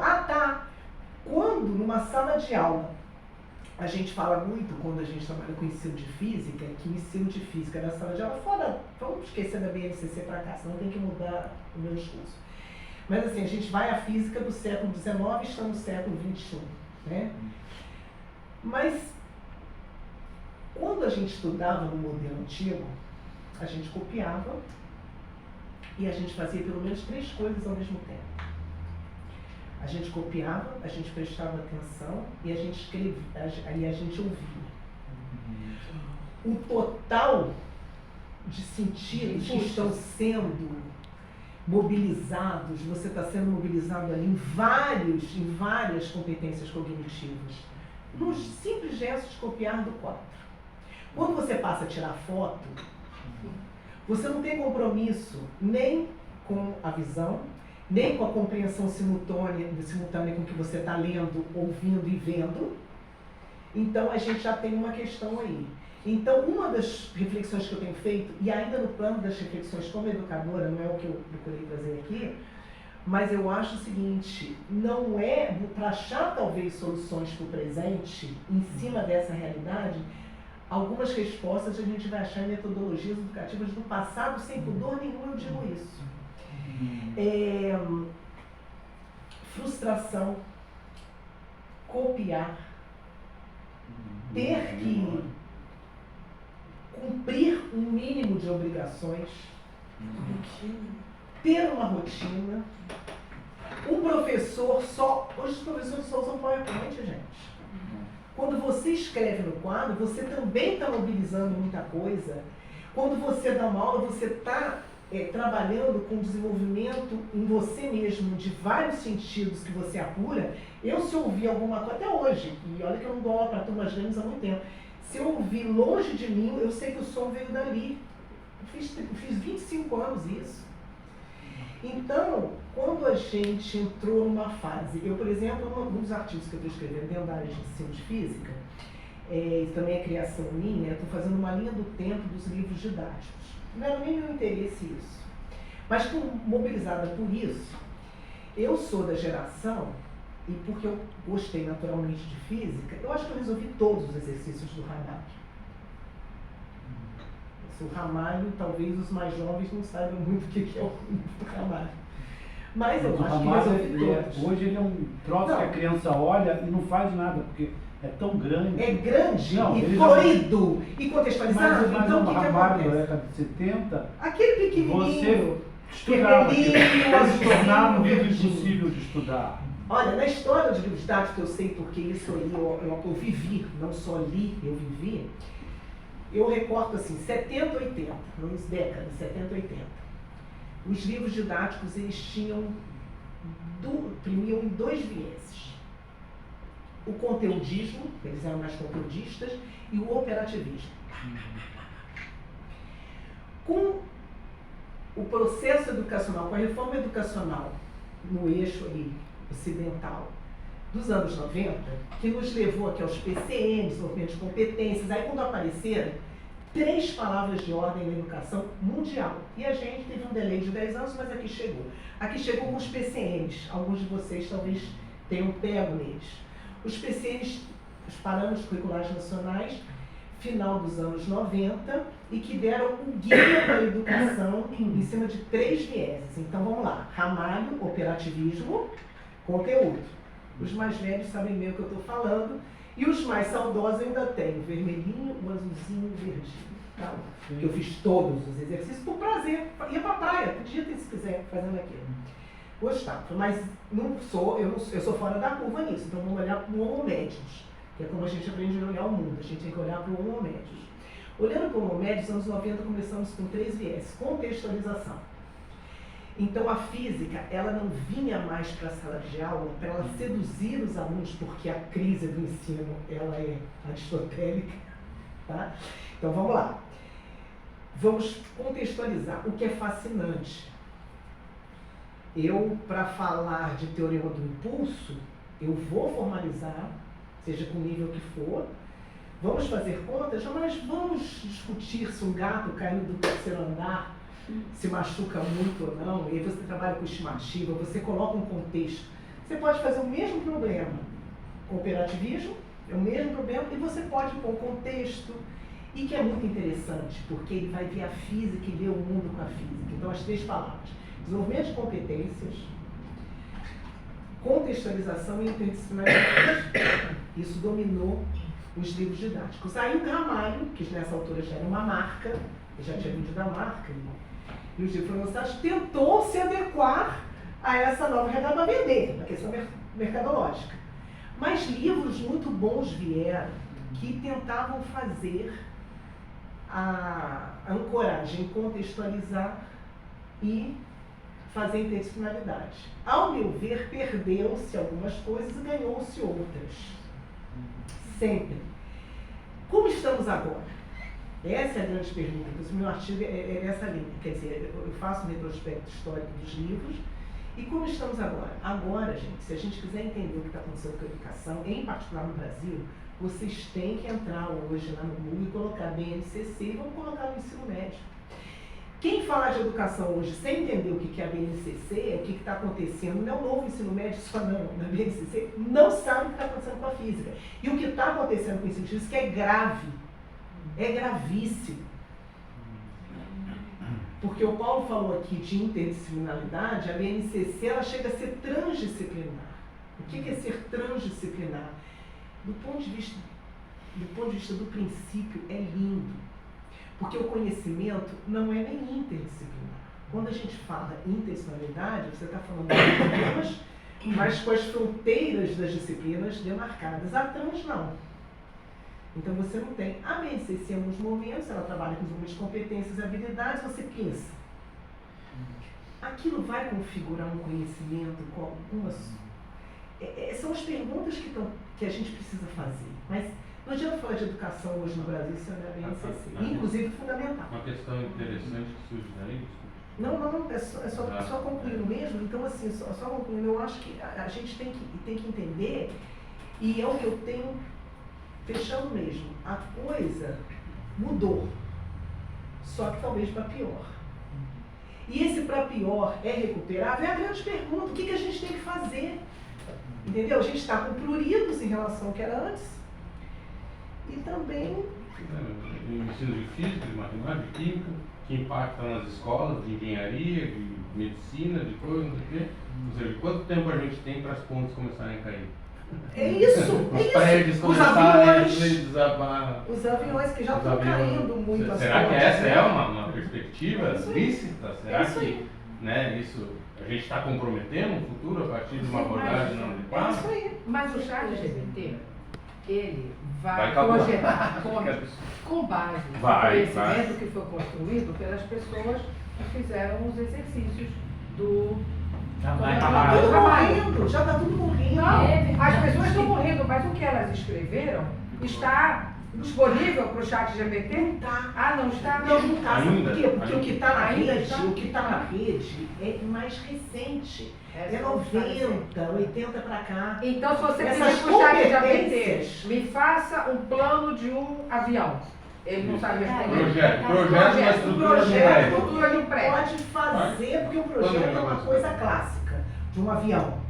quando numa sala de aula, a gente fala muito, quando a gente trabalha com ensino de física, que o ensino de física na sala de aula, fora, vamos esquecer da BNCC para cá, senão tem que mudar o meu discurso. Mas assim, a gente vai à física do século XIX e estamos no século XXI, né? Mas, quando a gente estudava no modelo antigo, a gente copiava e a gente fazia pelo menos 3 coisas ao mesmo tempo. A gente copiava, a gente prestava atenção e a gente escrevia, aí a gente ouvia. O total de sentidos que estão sendo mobilizados, você está sendo mobilizado ali em várias competências cognitivas, nos simples gestos de copiar do quadro. Quando você passa a tirar foto, você não tem compromisso nem com a visão, nem com a compreensão simultânea com o que você está lendo, ouvindo e vendo. Então a gente já tem uma questão aí. Então, uma das reflexões que eu tenho feito, e ainda no plano das reflexões como educadora, não é o que eu procurei trazer aqui, mas eu acho o seguinte, não é para achar talvez soluções para o presente, em cima dessa realidade, algumas respostas a gente vai achar em metodologias educativas do passado, sem pudor nenhum eu digo isso. Frustração, copiar, ter que cumprir um mínimo de obrigações, ter uma rotina. Um professor hoje os professores só usam PowerPoint, gente. Quando você escreve no quadro, você também está mobilizando muita coisa. Quando você dá uma aula, você está trabalhando com desenvolvimento em você mesmo, de vários sentidos que você apura. Se ouvir alguma coisa, até hoje, e olha que eu não dou aula para turmas grandes há muito tempo, se eu ouvir longe de mim, eu sei que o som veio dali. Eu fiz 25 anos isso. Então, quando a gente entrou numa fase, eu, por exemplo, um dos artigos que eu estou escrevendo dentro da área de ensino de física, também é criação minha, eu estou fazendo uma linha do tempo dos livros didáticos. Não era nem meu interesse isso. Mas, mobilizada por isso, eu sou da geração, e porque eu gostei naturalmente de física, eu acho que eu resolvi todos os exercícios do Ramalho. O Ramalho, talvez os mais jovens não saibam muito o que é o Ramalho. Mas eu acho que resolvi todos. Hoje ele é um troço que a criança olha e não faz nada, porque é tão grande. É grande e colorido e contextualizado. Mas então, o que Ramalho acontece? da década de 70, aquele pequenininho, você estudava, se tornava um livro impossível de estudar. Olha, na história de livros didáticos, que eu sei porque isso aí eu vivi, não só li, eu vivi, eu recorto assim, 70, 80, nas décadas, 70, 80. Os livros didáticos, eles imprimiam em 2 vieses. O conteudismo, eles eram mais conteudistas, e o operativismo. Com o processo educacional, com a reforma educacional no eixo aí, ocidental, dos anos 90, que nos levou aqui aos PCMs, desenvolvimento de competências, aí quando apareceram 3 palavras de ordem na educação mundial. E a gente teve um delay de 10 anos, mas aqui chegou. Aqui chegou com os PCMs, alguns de vocês talvez tenham pego neles. Os PCMs, os Parâmetros Curriculares Nacionais, final dos anos 90, e que deram um guia para a educação em cima de 3 vieses. Então vamos lá, Ramalho, operativismo, conteúdo. Os mais velhos sabem bem o que eu estou falando, e os mais saudosos eu ainda tenho, o vermelhinho, o azulzinho e o verdinho. Tá? Eu fiz todos os exercícios por prazer, ia para a praia, podia ter, se quiser, fazendo aquilo. Gostava, mas eu sou fora da curva nisso, então vamos olhar para o homo médios, que é como a gente aprende a olhar o mundo, a gente tem que olhar para o homo médios. Olhando para o médio, nos anos 90 começamos com 3 viés. Contextualização. Então a física, ela não vinha mais para a sala de aula para ela seduzir os alunos, porque a crise do ensino, ela é aristotélica, tá? Então vamos lá. Vamos contextualizar o que é fascinante. Eu, para falar de teorema do impulso, eu vou formalizar, seja com o nível que for, vamos fazer contas, mas vamos discutir se um gato caindo do 3º andar se machuca muito ou não, e aí você trabalha com estimativa, você coloca um contexto. Você pode fazer o mesmo problema com operativismo, é o mesmo problema, e você pode pôr um contexto, e que é muito interessante, porque ele vai ver a física e ver o mundo com a física. Então, as 3 palavras: desenvolvimento de competências, contextualização e interdisciplinaridade. Isso dominou os livros didáticos. Aí o Ramalho, que nessa altura já era uma marca, já tinha vendido a marca, e os livros foram lançados, tentou se adequar a essa nova realidade para vender, na questão mercadológica. Mas livros muito bons vieram, que tentavam fazer a ancoragem, contextualizar e fazer interdisciplinaridade. Ao meu ver, perdeu-se algumas coisas e ganhou-se outras. Sempre. Como estamos agora? Essa é a grande pergunta. O meu artigo é nessa linha. Quer dizer, eu faço um retrospecto histórico dos livros. E como estamos agora? Agora, gente, se a gente quiser entender o que está acontecendo com a educação, em particular no Brasil, vocês têm que entrar hoje lá no Google e colocar BNCC e vamos colocar no ensino médio. Quem falar de educação hoje sem entender o que é a BNCC, o que está acontecendo, não é o novo ensino médio só não, na BNCC, não sabe o que está acontecendo com a física. E o que está acontecendo com o ensino físico é grave, é gravíssimo. Porque o Paulo falou aqui de interdisciplinaridade, a BNCC ela chega a ser transdisciplinar. O que é ser transdisciplinar? Do ponto de vista do princípio, é lindo. Porque o conhecimento não é nem interdisciplinar. Quando a gente fala interdisciplinaridade, você está falando de disciplinas, mas com as fronteiras das disciplinas demarcadas. A trans não. Então você não tem. A BNCC, em alguns momentos, ela trabalha com desenvolvimento de competências e habilidades, você pensa. Aquilo vai configurar um conhecimento com algumas. São as perguntas que a gente precisa fazer. Mas não adianta falar de educação hoje no Brasil se não é a BNCC, inclusive fundamental. Uma questão interessante que surge daí. Não, é só concluindo mesmo. Então, assim, só concluindo, eu acho que a gente tem que entender, e é o que eu tenho, fechando mesmo, a coisa mudou, só que talvez para pior. E esse para pior é recuperável? É a grande pergunta, o que a gente tem que fazer? Entendeu? A gente está com pruridos em relação ao que era antes, e também... O ensino de física, de matemática, de química, que impacta nas escolas de engenharia, de medicina, de coisa, não sei o quê. Ou seja, quanto tempo a gente tem para as pontes começarem a cair? É isso, Os prédios começarem a desabar. Os aviões que já estão caindo muito. Será que essa é uma perspectiva lícita? Será que isso a gente está comprometendo um futuro a partir de uma abordagem não adequada? É isso aí. Mas o ChatGPT, ele vai calcular. projetar com base no conhecimento que foi construído pelas pessoas que fizeram os exercícios do trabalho. Já está tudo morrendo. Não, as pessoas estão morrendo, mas o que elas escreveram está disponível para o ChatGPT? Não está. Ah, não está? Não está. Sabe por quê? Porque o que está na Ainda rede, está? o que está na rede é mais recente. É 90, 80 para cá. Então, se você Essas pedir para o ChatGPT, competências. me faça um plano de um avião. Ele não sabe responder. Projeto, uma estrutura de prédio. Estrutura de um prédio. Pode fazer, porque o projeto é uma coisa clássica de um avião.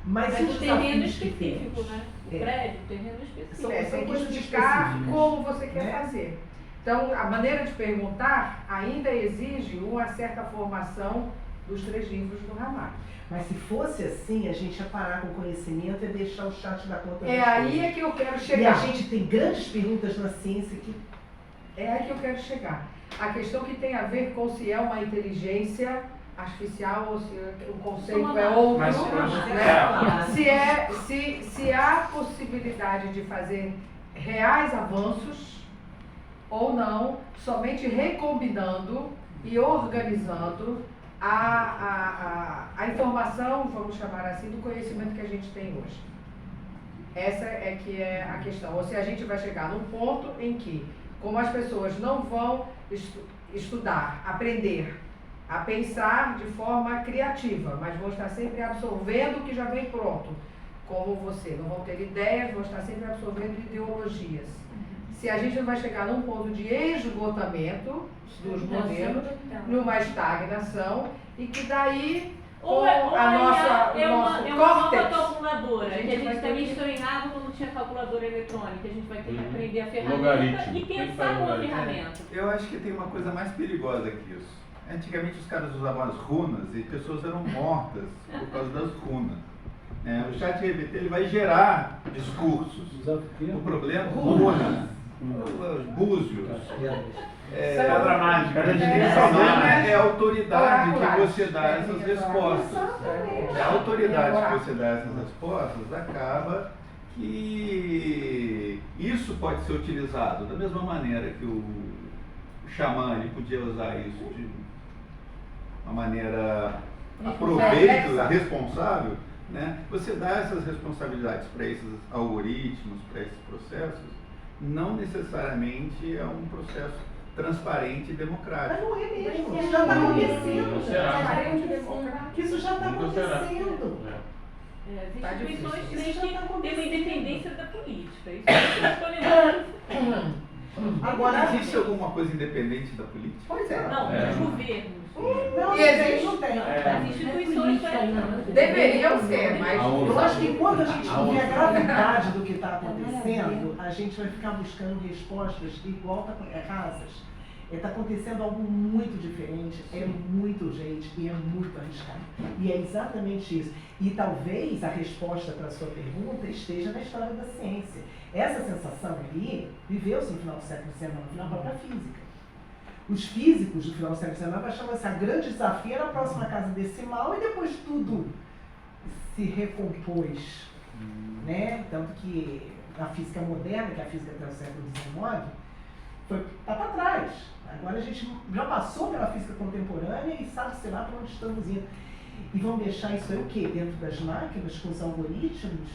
Mas Mas os o terreno desafios específico, que né? O É. prédio, o terreno específico. São Tem que coisas explicar específicas, como você quer né? fazer. Então, a maneira de perguntar ainda exige uma certa formação dos 3 livros do Ramalho. Mas se fosse assim, a gente ia parar com o conhecimento e deixar o chat dar conta das É aí coisas. é que eu quero E a chegar. gente tem grandes perguntas na ciência que... É aí que eu quero chegar. A questão que tem a ver com se é uma inteligência artificial ou se o conceito é outro. Mas- né? Se há possibilidade de fazer reais avanços ou não, somente recombinando e organizando a informação, vamos chamar assim, do conhecimento que a gente tem hoje. Essa é que é a questão. Ou se a gente vai chegar num ponto em que, como as pessoas não vão estudar, aprender a pensar de forma criativa, mas vão estar sempre absorvendo o que já vem pronto, como você, não vão ter ideias, vão estar sempre absorvendo ideologias. Se a gente não vai chegar num ponto de esgotamento dos modelos, numa estagnação, e que daí Ou a uma nosso nova córtex, calculadora, a gente que a vai gente ter também que- estranhava quando tinha calculadora eletrônica, a gente vai ter que aprender a ferramenta Logaritmo. e Tem que pensar fazer com a logaritmo. ferramenta. Eu acho que tem uma coisa mais perigosa que isso. Antigamente os caras usavam as runas e pessoas eram mortas por causa das runas. O ChatGPT ele vai gerar discursos. O problema runas, os búzios. Pedra mágica. O problema é a autoridade que você dá a essas respostas. A autoridade que você dá a essas respostas acaba que isso pode ser utilizado da mesma maneira que o xamã ele podia usar isso de uma maneira aproveito, responsável, né? Você dá essas responsabilidades para esses algoritmos, para esses processos, não necessariamente é um processo transparente e democrático. Mas não é mesmo. Isso já está acontecendo. Isso já está acontecendo. As instituições têm que ter uma independência da política. Isso é escolhendo. Agora, existe alguma coisa independente da política? Pois é. Não, dos governos. não, E existe- não tem. As instituições deveriam ser, mas Eu acho que quando a gente vê a gravidade do que está acontecendo, a gente vai ficar buscando respostas igual rasas. Está acontecendo algo muito diferente, é muito urgente e é muito arriscado. E é exatamente isso. E talvez a resposta para a sua pergunta esteja na história da ciência. Essa sensação ali viveu-se no final do século XIX, na própria física. Os físicos do final do século XIX achavam que a grande desafio era a próxima casa decimal e depois tudo se recompôs. Né? Tanto que a física moderna, que é a física até o século XIX, está para trás. Agora a gente já passou pela física contemporânea e sabe, sei lá, para onde estamos indo. E vão deixar isso aí o quê? Dentro das máquinas, com os algoritmos?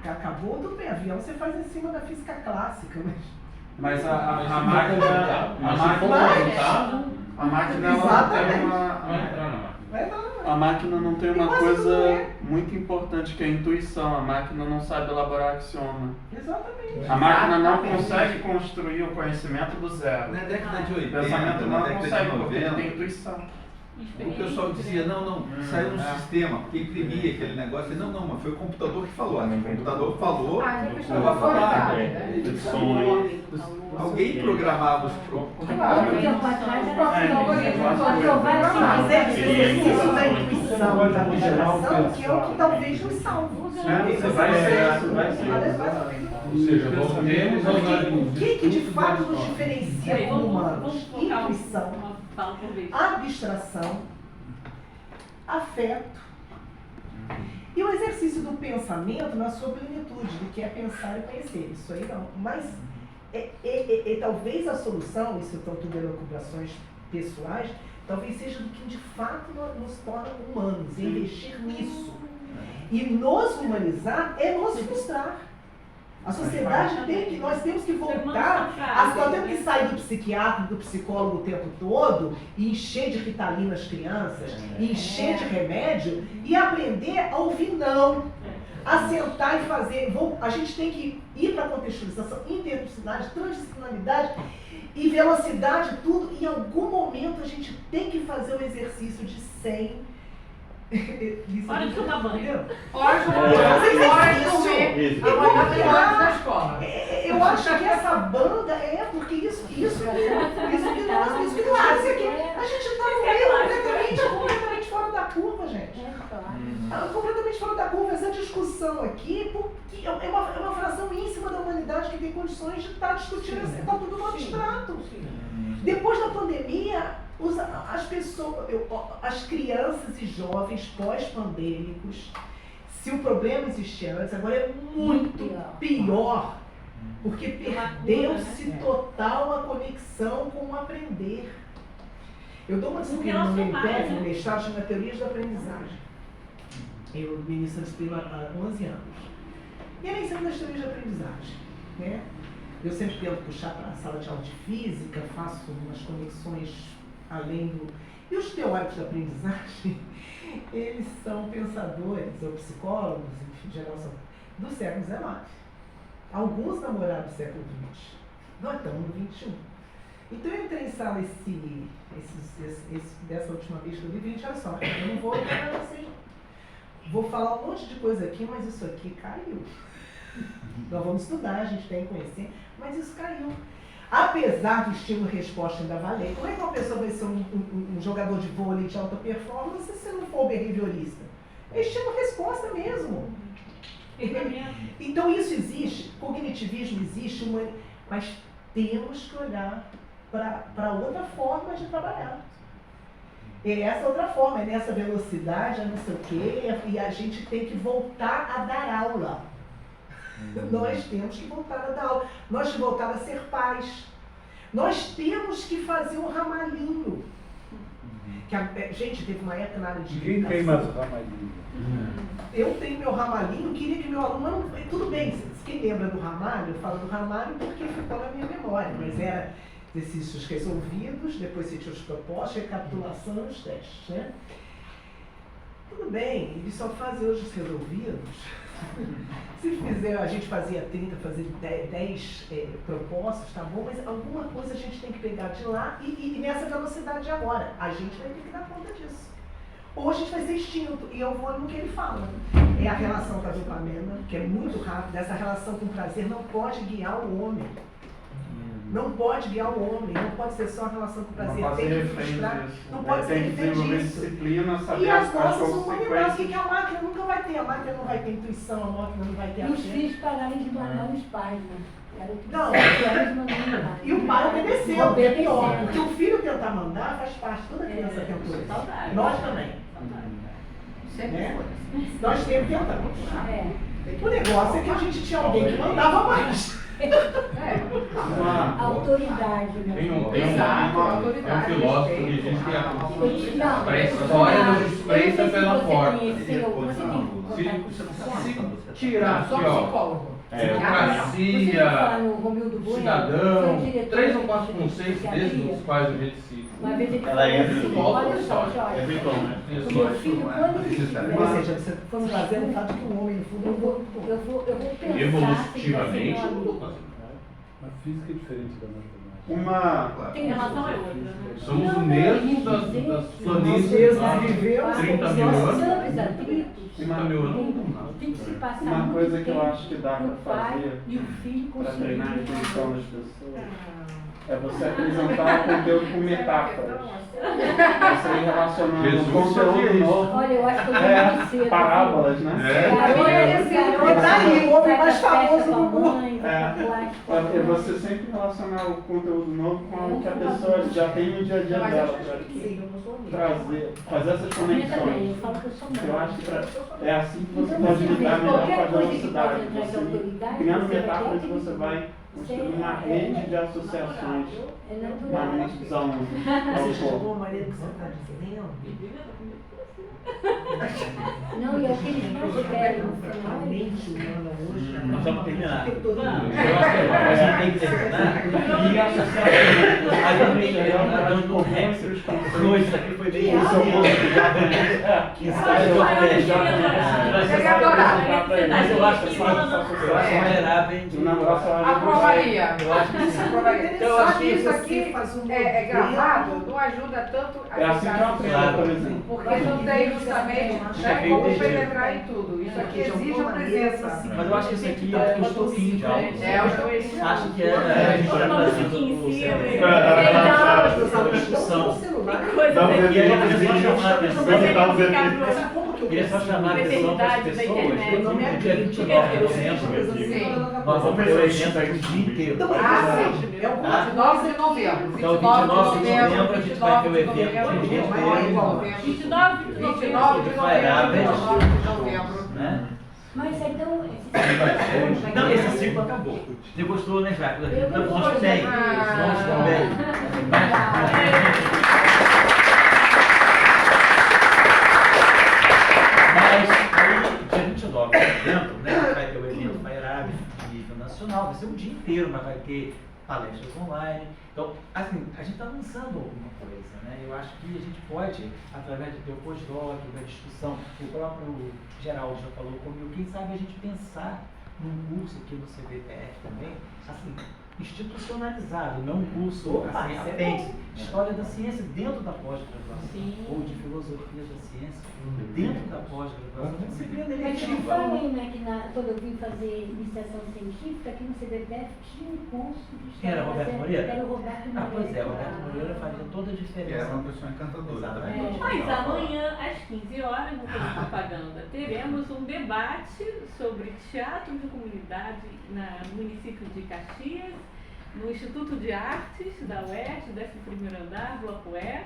Acabou, tudo bem, avião você faz em cima da física clássica, Mas a máquina ela não tem uma coisa muito importante que é a intuição. A máquina não sabe elaborar axioma. Exatamente. A máquina não consegue construir o conhecimento do zero. Na década de O 80, pensamento na não década consegue, de porque ele 90, tem intuição. o pessoal dizia, não, saiu um sistema, porque imprimia aquele negócio. Não, mas foi o computador que falou. O computador falou, estava falando. Alguém programava os Mas é esse exercício da intuição e da geração que é o que talvez nos salve. Ou seja, voltemos aos O que de fato nos diferencia como humanos? Vamos colocar Intuição, uma fala por vez. abstração, afeto e o exercício do pensamento na sua plenitude, do que é pensar e conhecer. Isso aí não. Mas talvez a solução, isso estão tudo elucubrações pessoais, talvez seja do que de fato nos torna humanos, investir nisso. E nos humanizar é nos frustrar. A sociedade nós temos que voltar, nós temos que sair do psiquiatra, do psicólogo o tempo todo e encher de Ritalina as crianças, e encher de remédio e aprender a ouvir não, a sentar e fazer. A gente tem que ir para a contextualização, interdisciplinaridade, transdisciplinaridade e velocidade, tudo. Em algum momento a gente tem que fazer o exercício de 100. Hora de tomar banho. hora de dormir, amanhã na escola. Eu acho que essa banda porque isso que nós, aqui, a gente está no meio completamente fora da curva, gente. Completamente fora da curva. Essa discussão aqui, porque é uma fração ínfima da humanidade que tem condições de estar discutindo, está tudo no abstrato. Depois da pandemia, as pessoas, as crianças e jovens pós-pandêmicos, se o problema existia antes, agora é muito pior Porque perdeu-se total a conexão com o aprender. Eu dou uma disciplina no MPF, no mestrado, chama Teorias da Aprendizagem. Eu ministro essa disciplina há 11 anos. E ela ensina as teorias de aprendizagem, né? Eu sempre tento puxar para a sala de aula de física, faço umas conexões além do... E os teóricos da aprendizagem, eles são pensadores, ou psicólogos, enfim, de geração do século XIX. Alguns namoraram do século XX. Nós estamos no XXI. Então eu entrei em sala dessa última vez que eu vi, gente, olha só, eu não vou olhar para vocês. Vou falar um monte de coisa aqui, mas isso aqui caiu. Nós vamos estudar, a gente tem que conhecer, mas isso caiu. Apesar do estímulo-resposta ainda valer, como é que uma pessoa vai ser um jogador de vôlei de alta performance se não for behaviorista? É estímulo-resposta mesmo. Então isso existe, cognitivismo existe, mas temos que olhar para outra forma de trabalhar. É essa outra forma, é nessa velocidade, é não sei o quê, e a gente tem que voltar a dar aula. Nós temos que voltar a dar aula, nós temos que voltar a ser pais. Nós temos que fazer um ramalhinho. Gente, teve uma época na área de Ninguém tem mais ramalhinho. Eu tenho meu ramalhinho, queria que meu aluno... Tudo bem, quem lembra do ramalho, eu falo do ramalho porque ficou na minha memória, mas era exercícios resolvidos, depois você tinha os propostos, recapitulação e os testes, né? Tudo bem, eles só fazem hoje os resolvidos. Se fizer, a gente fazia 30, fazia 10 propostas, tá bom, mas alguma coisa a gente tem que pegar de lá e nessa velocidade agora, a gente vai ter que dar conta disso. Ou a gente vai ser extinto, e eu vou no que ele fala. É a relação com a dopamina, que é muito rápida, essa relação com o prazer não pode guiar o homem. Não pode guiar o homem, não pode ser só a relação com o prazer, tem que frustrar, não pode ser refém disso. Disciplina, saber E as nossas consequências. humanidades, o que a máquina nunca vai ter? A máquina não vai ter intuição, a máquina não vai ter E os afeto. filhos pararam de mandar os pais, né? Não. 7 anos mandando mandar. E o pai obedeceu, que é pior. Porque o filho tentar mandar faz parte, toda criança tentou isso. Saudade. Nós também. Sempre Né? foi. Nós sempre tentamos. É. O negócio é que a gente tinha alguém que mandava mais. Autoridade, né? Tem um Exato, autoridade, filósofo que respeito. diz que Não, a história nos eu não espreita sei se pela você porta. conheceu, você tem contato Se tirar Sou aqui, ó, psicólogo. Você falar democracia, no Romildo Bueno, cidadão, foi diretor 3 ou de 4 conceitos psiquiatria. desde os quais a gente se... Uma vez ele Ela falou entra assim, no olha só, Jorge, É Vitor, né? o meu filho, quando ele Ou tiver, seja, você trazendo o fato que o homem, no fundo, eu vou pensar Evolutivamente, se vai ser meu amigo. A física é diferente da matemática. Tem relação é outra, né? somos o mesmo das planícies há 30 mil anos. 30 mil anos. Tem que se passar Uma muito coisa que eu tempo acho que dá pro pra pai fazer e o filho para conseguir treinar a intuição lidar. das pessoas é você apresentar o conteúdo com metáforas. Você ir relacionando Jesus um conteúdo fazia isso. novo. Olha, eu acho que eu vou muito cedo. Parábolas, né? E daí, o homem mais famoso do mundo. É você sempre relacionar o conteúdo novo com o que a pessoa já tem no dia a dia Mas eu dela. acho que sim, eu não sou amiga. Trazer, fazer essas Eu também, eu conexões. falo que eu sou Eu mãe. acho que é assim que você Então, pode você lidar vê, melhor com a qualquer coisa que velocidade. pode entrar de Você autoridade, criando você vai metáforas, ter você que- vai construir uma rede de associações É na natural. visão Você chegou ao a maneira que você está dizendo? Não, e é o que eles mais querem no A final. mente humana hoje... Nós vamos terminar. Eu acho que a gente tem que terminar e associar a gente está dando um resto coisa, isso aqui foi bem Que mas eu acho que vulnerável de Aprovaria. eu acho que sim. Aprovaria. Então, eu Só acho que que isso aqui é gravado, não ajuda tanto a É assim que eu ficar- aprendo, por exemplo. porque não tem justamente né, como penetrar em tudo. Isso aqui exige a presença. Mas eu acho que isso aqui é um estopim de algo. É, eu Acho que é a gente está fazendo uma discussão. E aí eu queria só chamar a atenção. Queria só chamar a atenção para as pessoas que no dia 29 de dezembro nós vamos ter o evento aqui o dia inteiro. Ah, sim. É o 29 de novembro. Então, 29 de novembro a gente vai ter o evento o dia inteiro. 29 de novembro. 29 de novembro. Né? Mas então. Não, esse ciclo acabou. Você gostou, né, Jaco? Eu Nós gostei. também. Nós também. Mas aí, dia 29 de setembro, né, vai ter o evento FireArab de nível nacional, vai ser um dia inteiro, mas vai ter palestras online. Então, assim, a gente está lançando alguma coisa, né? Eu acho que a gente pode, através do teu pós-doc, da discussão, o próprio Geraldo já falou comigo, quem sabe a gente pensar num curso aqui no CBPF também, assim, institucionalizado, não um curso assim, apêndice, história da ciência dentro da pós-graduação, ou de filosofia da ciência dentro da pós-graduação, disciplina Mas eu eletiva. falei, né, que quando eu vim fazer iniciação científica, aqui no CBPF tinha um curso de história. Era Roberto Moreira? Era o Roberto Moreira. Ah, pois é, Roberto Moreira fazia toda a Que diferença. era uma pessoa encantadora também. Mas amanhã, às 15 horas, no Clube de Propaganda, teremos um debate sobre teatro de comunidade no município de Caxias, no Instituto de Artes da UERJ, 11º andar, Bloco E.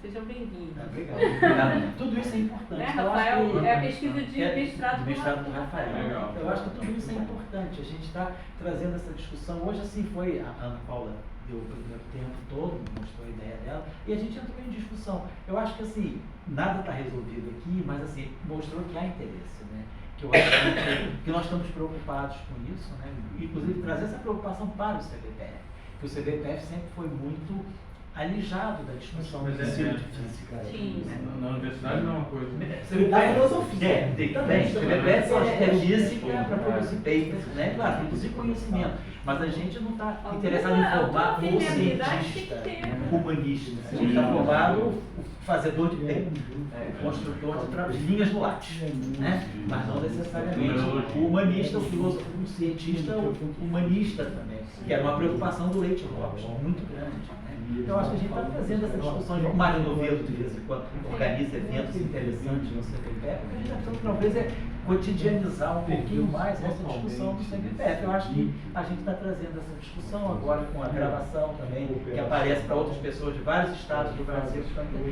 Sejam bem-vindos. Obrigado. Tudo isso é importante. Né, Eu acho Rafael? que- É a pesquisa de mestrado do mestrado do Rafael. Legal. Eu acho que tudo isso é importante. A gente está trazendo essa discussão. Hoje, assim, foi a Ana Paula deu o primeiro tempo todo, mostrou a ideia dela, e a gente entrou em discussão. Eu acho que, assim, nada está resolvido aqui, mas, assim, mostrou que há interesse, né? Que eu acho que nós estamos preocupados com isso, né? Inclusive, trazer essa preocupação para o CBPF. Que o CBPF sempre foi muito alijado da discussão do ensino de física. Sim. Né? Na universidade não é uma coisa. Da filosofia. Tem também. O CBPF é física para produzir papers, né? Claro, produzir conhecimento. Mas a gente não está interessado em formar um cientista humanista. A gente está formado fazedor de papers, construtor de linhas do lápis, né? Mas não necessariamente o humanista, o filósofo, o cientista, o humanista também. Que era uma preocupação do Leite Lopes, muito grande. Eu acho que a gente está trazendo essa discussão. O Mário Novelo, de vez em quando, organiza eventos interessantes no CBPF, porque a gente está tentando, talvez, cotidianizar um pouquinho mais essa discussão do CBPF. Eu acho que a gente está trazendo essa discussão agora com a gravação também, que aparece para outras pessoas de vários estados do Brasil.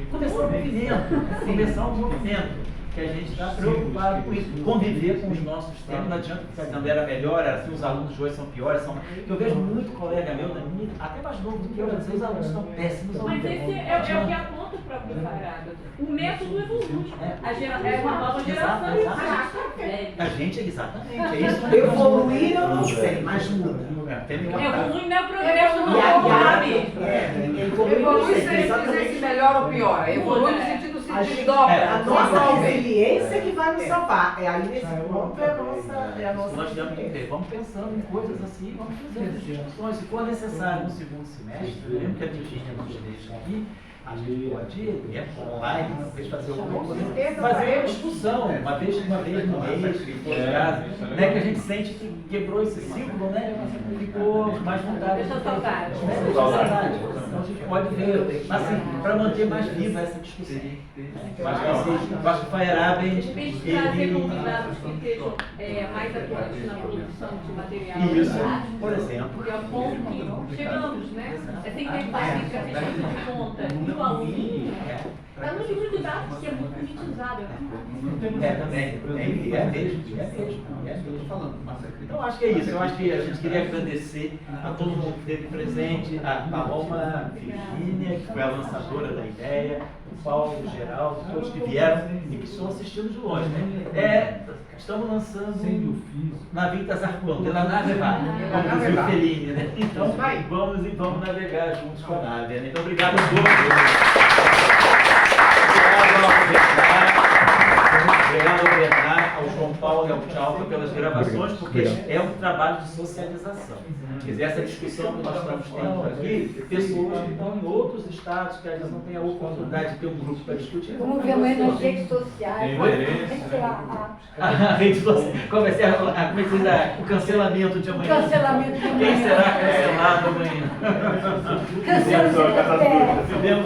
Começar um movimento, começar um movimento. Que a gente está preocupado com isso, conviver com os nossos tempos. Não adianta ficar dizendo era melhor, assim, os alunos de hoje são piores. Eu vejo muito colega meu, até mais novo do que eu, já dizer, os alunos estão péssimos. Mas esse é o que aponta o próprio Farada. O método evolui. É uma nova geração e a gente está velho. A gente, exatamente, é isso. Evoluir eu não sei, mas muda. Evolui não é o progresso, não E é o a- mesmo. Evolui sem dizer se melhora ou piora. Evolui no sentido se desdobra. A nossa resiliência que vai nos salvar. É aí nesse ponto é a nossa. Nós temos que ter, vamos pensando em coisas assim, vamos fazendo discussões. Se for necessário no segundo semestre, mesmo que a Virgínia não esteja aqui, a gente pode ir online, talvez fazer alguma coisa, fazer uma discussão, uma vez no mês, né, que a gente sente que quebrou esse ciclo, né? Ficou mais vontade. Deixa saudade. Deixa saudade. Então a gente pode ver, assim, para manter mais viva essa discussão. Eu acho que o FireArab, De repente trazer convidados que estejam mais atuantes na produção de material. Isso, por exemplo. Porque é o ponto que chegamos, né? É sempre que a gente faz de conta do aluno. Está no livro de dados, que é muito politizado. Também. É mesmo. Falando, Márcia. Então acho que é isso. Eu acho que a gente queria agradecer a todo mundo que esteve presente, a Paloma Virgínia, que foi a lançadora da ideia, o Paulo, o Geraldo, todos que vieram e que estão assistindo de longe. Né? Estamos lançando Navitas Arpão, de la nave vai, como dizia o Fellini, né? Então vamos navegar juntos com a nave. Né? Então obrigado a todos. Obrigado ao Bernardo, ao João Paulo e ao Tchalpa pelas gravações, porque é um trabalho de socialização. Quer dizer, essa discussão que nós estamos tendo aqui, pessoas que estão em outros estados, que às vezes não têm a oportunidade de ter um grupo para discutir. Vamos ver amanhã nas redes sociais. Tem interesse, A rede social, como é que se diz, o cancelamento de amanhã. Cancelamento de amanhã. Quem será cancelado amanhã? Cancelamento de amanhã.